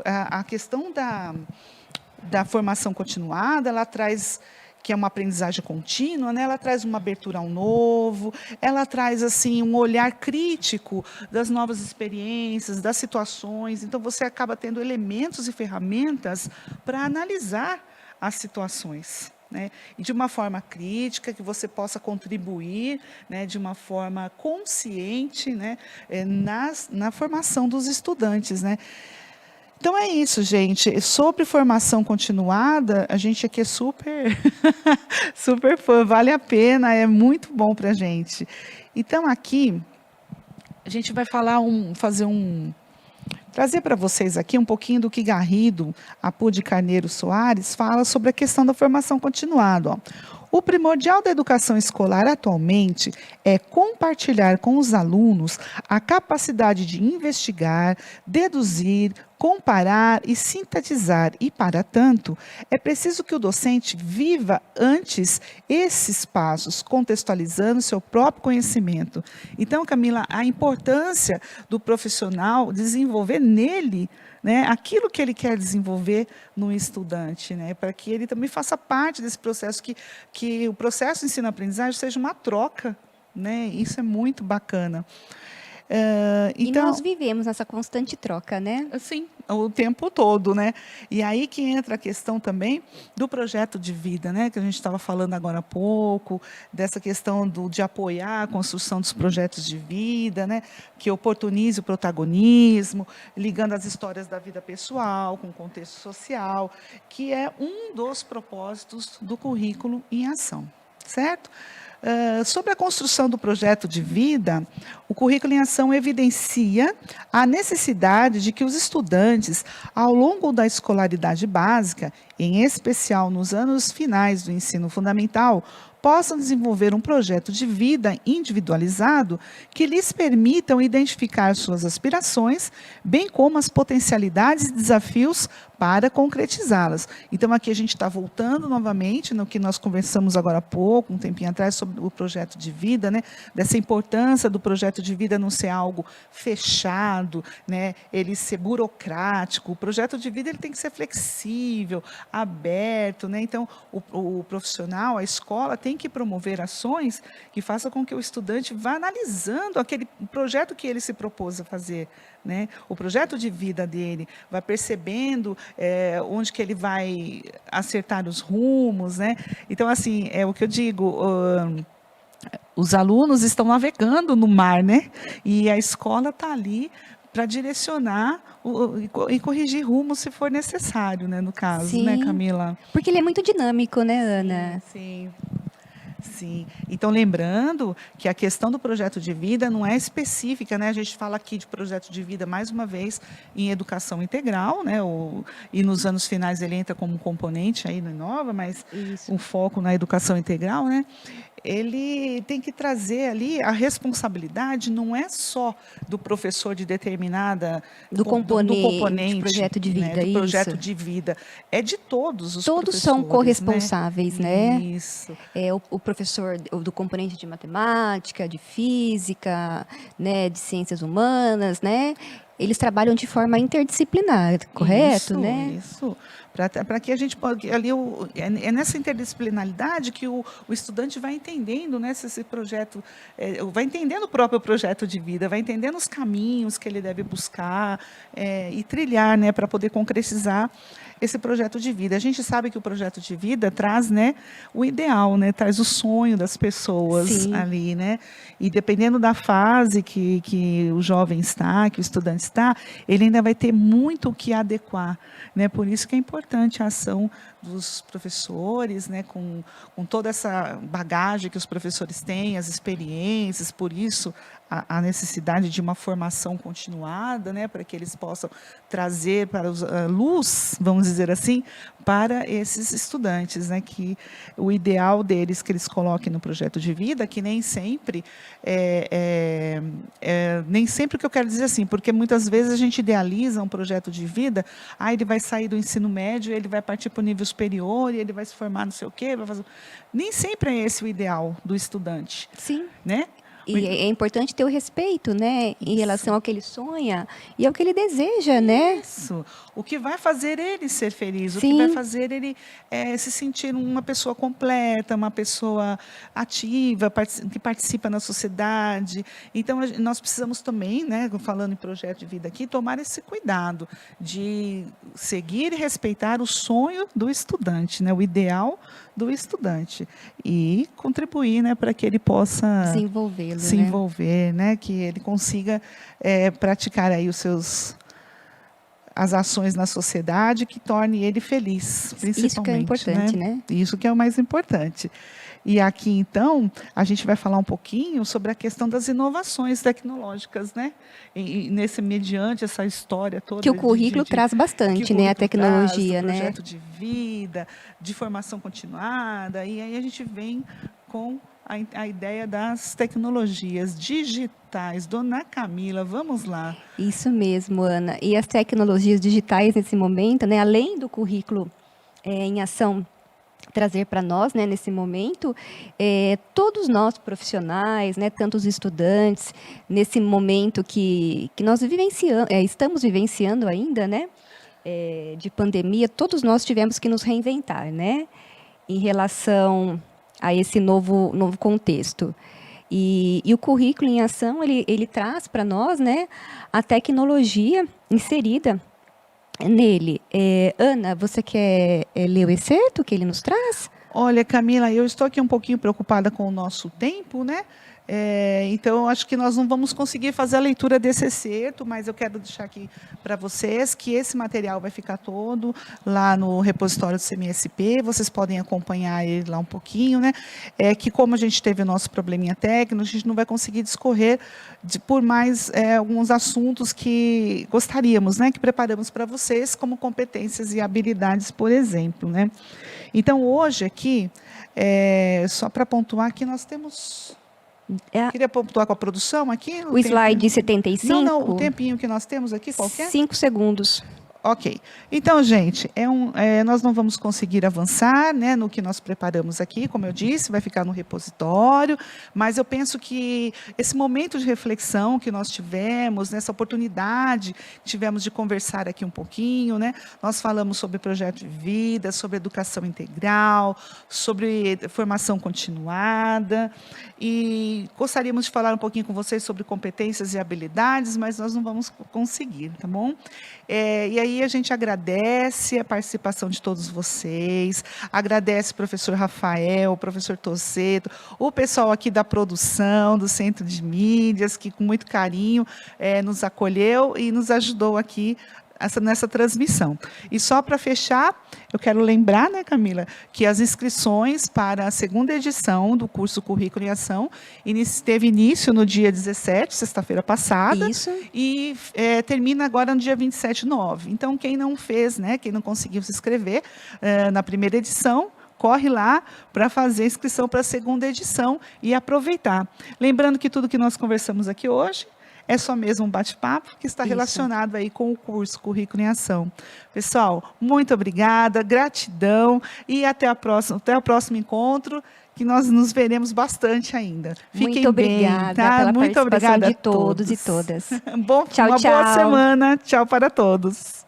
a questão da formação continuada, ela traz, que é uma aprendizagem contínua, né? Ela traz uma abertura ao novo, ela traz assim um olhar crítico das novas experiências, das situações. Então, você acaba tendo elementos e ferramentas para analisar as situações, né? E de uma forma crítica, que você possa contribuir, né, de uma forma consciente, né, na formação dos estudantes, né? Então é isso, gente. Sobre formação continuada, a gente aqui é super, super fã, vale a pena, é muito bom para a gente. Então aqui a gente vai trazer para vocês aqui um pouquinho do que Garrido Apud Carneiro Soares fala sobre a questão da formação continuada. Ó. O primordial da educação escolar atualmente é compartilhar com os alunos a capacidade de investigar, deduzir, comparar e sintetizar. E, para tanto, é preciso que o docente viva antes esses passos, contextualizando seu próprio conhecimento. Então, Camila, a importância do profissional desenvolver nele, né, aquilo que ele quer desenvolver no estudante, né, para que ele também faça parte desse processo, que o processo de ensino-aprendizagem seja uma troca, né, isso é muito bacana. E nós vivemos nessa constante troca, né? Sim, o tempo todo, né? E aí que entra a questão também do projeto de vida, né? Que a gente estava falando agora há pouco, dessa questão de apoiar a construção dos projetos de vida, né? Que oportunize o protagonismo, ligando as histórias da vida pessoal com o contexto social, que é um dos propósitos do currículo em ação, certo? Sobre a construção do projeto de vida, o currículo em ação evidencia a necessidade de que os estudantes, ao longo da escolaridade básica, em especial nos anos finais do ensino fundamental, possam desenvolver um projeto de vida individualizado que lhes permitam identificar suas aspirações, bem como as potencialidades e desafios para concretizá-las. Então, aqui a gente está voltando novamente no que nós conversamos agora há pouco, um tempinho atrás, sobre o projeto de vida, né? Dessa importância do projeto de vida não ser algo fechado, né? Ele ser burocrático. O projeto de vida ele tem que ser flexível, aberto, né? Então, o profissional, a escola, tem que promover ações que façam com que o estudante vá analisando aquele projeto que ele se propôs a fazer, né? O projeto de vida dele, vai percebendo onde que ele vai acertar os rumos, né? Então, assim, é o que eu digo, os alunos estão navegando no mar, né? E a escola está ali para direcionar e corrigir rumos se for necessário, né? No caso, Sim, né, Camila? Porque ele é muito dinâmico, né, Ana? Sim. Sim. Então, lembrando que a questão do projeto de vida não é específica, né? A gente fala aqui de projeto de vida, mais uma vez, em educação integral, né? E nos anos finais ele entra como um componente aí no Inova, mas Isso. um foco na educação integral, né? Ele tem que trazer ali a responsabilidade, não é só do professor de determinada... Do componente, projeto de né, vida, do projeto isso. de vida. É de todos os Todos professores, são corresponsáveis, né? Isso. O professor do componente de matemática, de física, né, de ciências humanas, né? Eles trabalham de forma interdisciplinar, correto, Isso, né? Isso. Para que a gente pode ali é nessa interdisciplinaridade que o estudante vai entendendo, né, se esse projeto vai entendendo o próprio projeto de vida, vai entendendo os caminhos que ele deve buscar e trilhar, né, para poder concretizar esse projeto de vida. A gente sabe que o projeto de vida traz, né, o ideal, né, traz o sonho das pessoas Sim. ali, né, e dependendo da fase que o jovem está, que o estudante está, ele ainda vai ter muito o que adequar, né, por isso que é importante a ação dos professores, né, com toda essa bagagem que os professores têm, as experiências, por isso a necessidade de uma formação continuada, né, para que eles possam trazer para a luz, vamos dizer assim, para esses estudantes, né, que o ideal deles que eles coloquem no projeto de vida, que nem sempre nem sempre o que eu quero dizer assim, porque muitas vezes a gente idealiza um projeto de vida, ele vai sair do ensino médio, ele vai partir para o nível superior, e ele vai se formar não sei o quê, vai fazer... Nem sempre é esse o ideal do estudante, Sim. né? E é importante ter o respeito, né, em relação ao que ele sonha e ao que ele deseja, né? Isso. O que vai fazer ele ser feliz, o que Sim. vai fazer ele se sentir uma pessoa completa, uma pessoa ativa, que participa na sociedade. Então, nós precisamos também, né, falando em projeto de vida aqui, tomar esse cuidado de seguir e respeitar o sonho do estudante, né, o ideal do estudante, e contribuir, né, para que ele possa Desenvolvê-lo, se né? envolver, né, que ele consiga praticar aí as ações na sociedade que torne ele feliz, principalmente. Isso que é importante, né? Isso que é o mais importante. E aqui, então, a gente vai falar um pouquinho sobre a questão das inovações tecnológicas, né? Mediante essa história toda. Que o currículo traz bastante, que o né? A currículo traz, tecnologia, do né? projeto de vida, de formação continuada, e aí a gente vem com a ideia das tecnologias digitais. Dona Camila, vamos lá. Isso mesmo, Ana. E as tecnologias digitais nesse momento, né? Além do currículo em ação trazer para nós, né, nesse momento, todos nós profissionais, né, tanto os estudantes, nesse momento que nós estamos vivenciando ainda, né, de pandemia, todos nós tivemos que nos reinventar, né, em relação a esse novo contexto. E o currículo em ação, ele traz para nós, né, a tecnologia inserida nele. Ana, você quer ler o excerto que ele nos traz? Olha, Camila, eu estou aqui um pouquinho preocupada com o nosso tempo, né? Então, acho que nós não vamos conseguir fazer a leitura desse excerto, mas eu quero deixar aqui para vocês que esse material vai ficar todo lá no repositório do CMSP, vocês podem acompanhar ele lá um pouquinho, né? Que como a gente teve o nosso probleminha técnico, a gente não vai conseguir discorrer por mais alguns assuntos que gostaríamos, né? Que preparamos para vocês, como competências e habilidades, por exemplo, né? Então, hoje aqui, só para pontuar que nós temos... Queria pontuar com a produção aqui. O slide 75? Não, o tempinho que nós temos aqui, qual que é? 5 segundos. Ok. Então, gente, nós não vamos conseguir avançar, né, no que nós preparamos aqui, como eu disse, vai ficar no repositório, mas eu penso que esse momento de reflexão que nós tivemos, nessa oportunidade que tivemos de conversar aqui um pouquinho, né, nós falamos sobre projeto de vida, sobre educação integral, sobre formação continuada, e gostaríamos de falar um pouquinho com vocês sobre competências e habilidades, mas nós não vamos conseguir, tá bom? E aí a gente agradece a participação de todos vocês, agradece o professor Rafael, o professor Toceto, o pessoal aqui da produção, do Centro de Mídias, que com muito carinho nos acolheu e nos ajudou aqui nessa transmissão. E só para fechar, eu quero lembrar, né, Camila, que as inscrições para a segunda edição do curso Currículo em Ação teve início no dia 17, sexta-feira passada. Isso. E termina agora no dia 27/9. Então, quem não fez, né, quem não conseguiu se inscrever na primeira edição, corre lá para fazer a inscrição para a segunda edição e aproveitar. Lembrando que tudo que nós conversamos aqui hoje é só mesmo um bate-papo que está relacionado aí com o curso Currículo em Ação. Pessoal, muito obrigada, gratidão e até o próximo encontro, que nós nos veremos bastante ainda. Fiquem muito obrigada bem, tá? pela Muito participação obrigada de todos e todas. Uma Tchau, boa tchau. semana. Tchau para todos.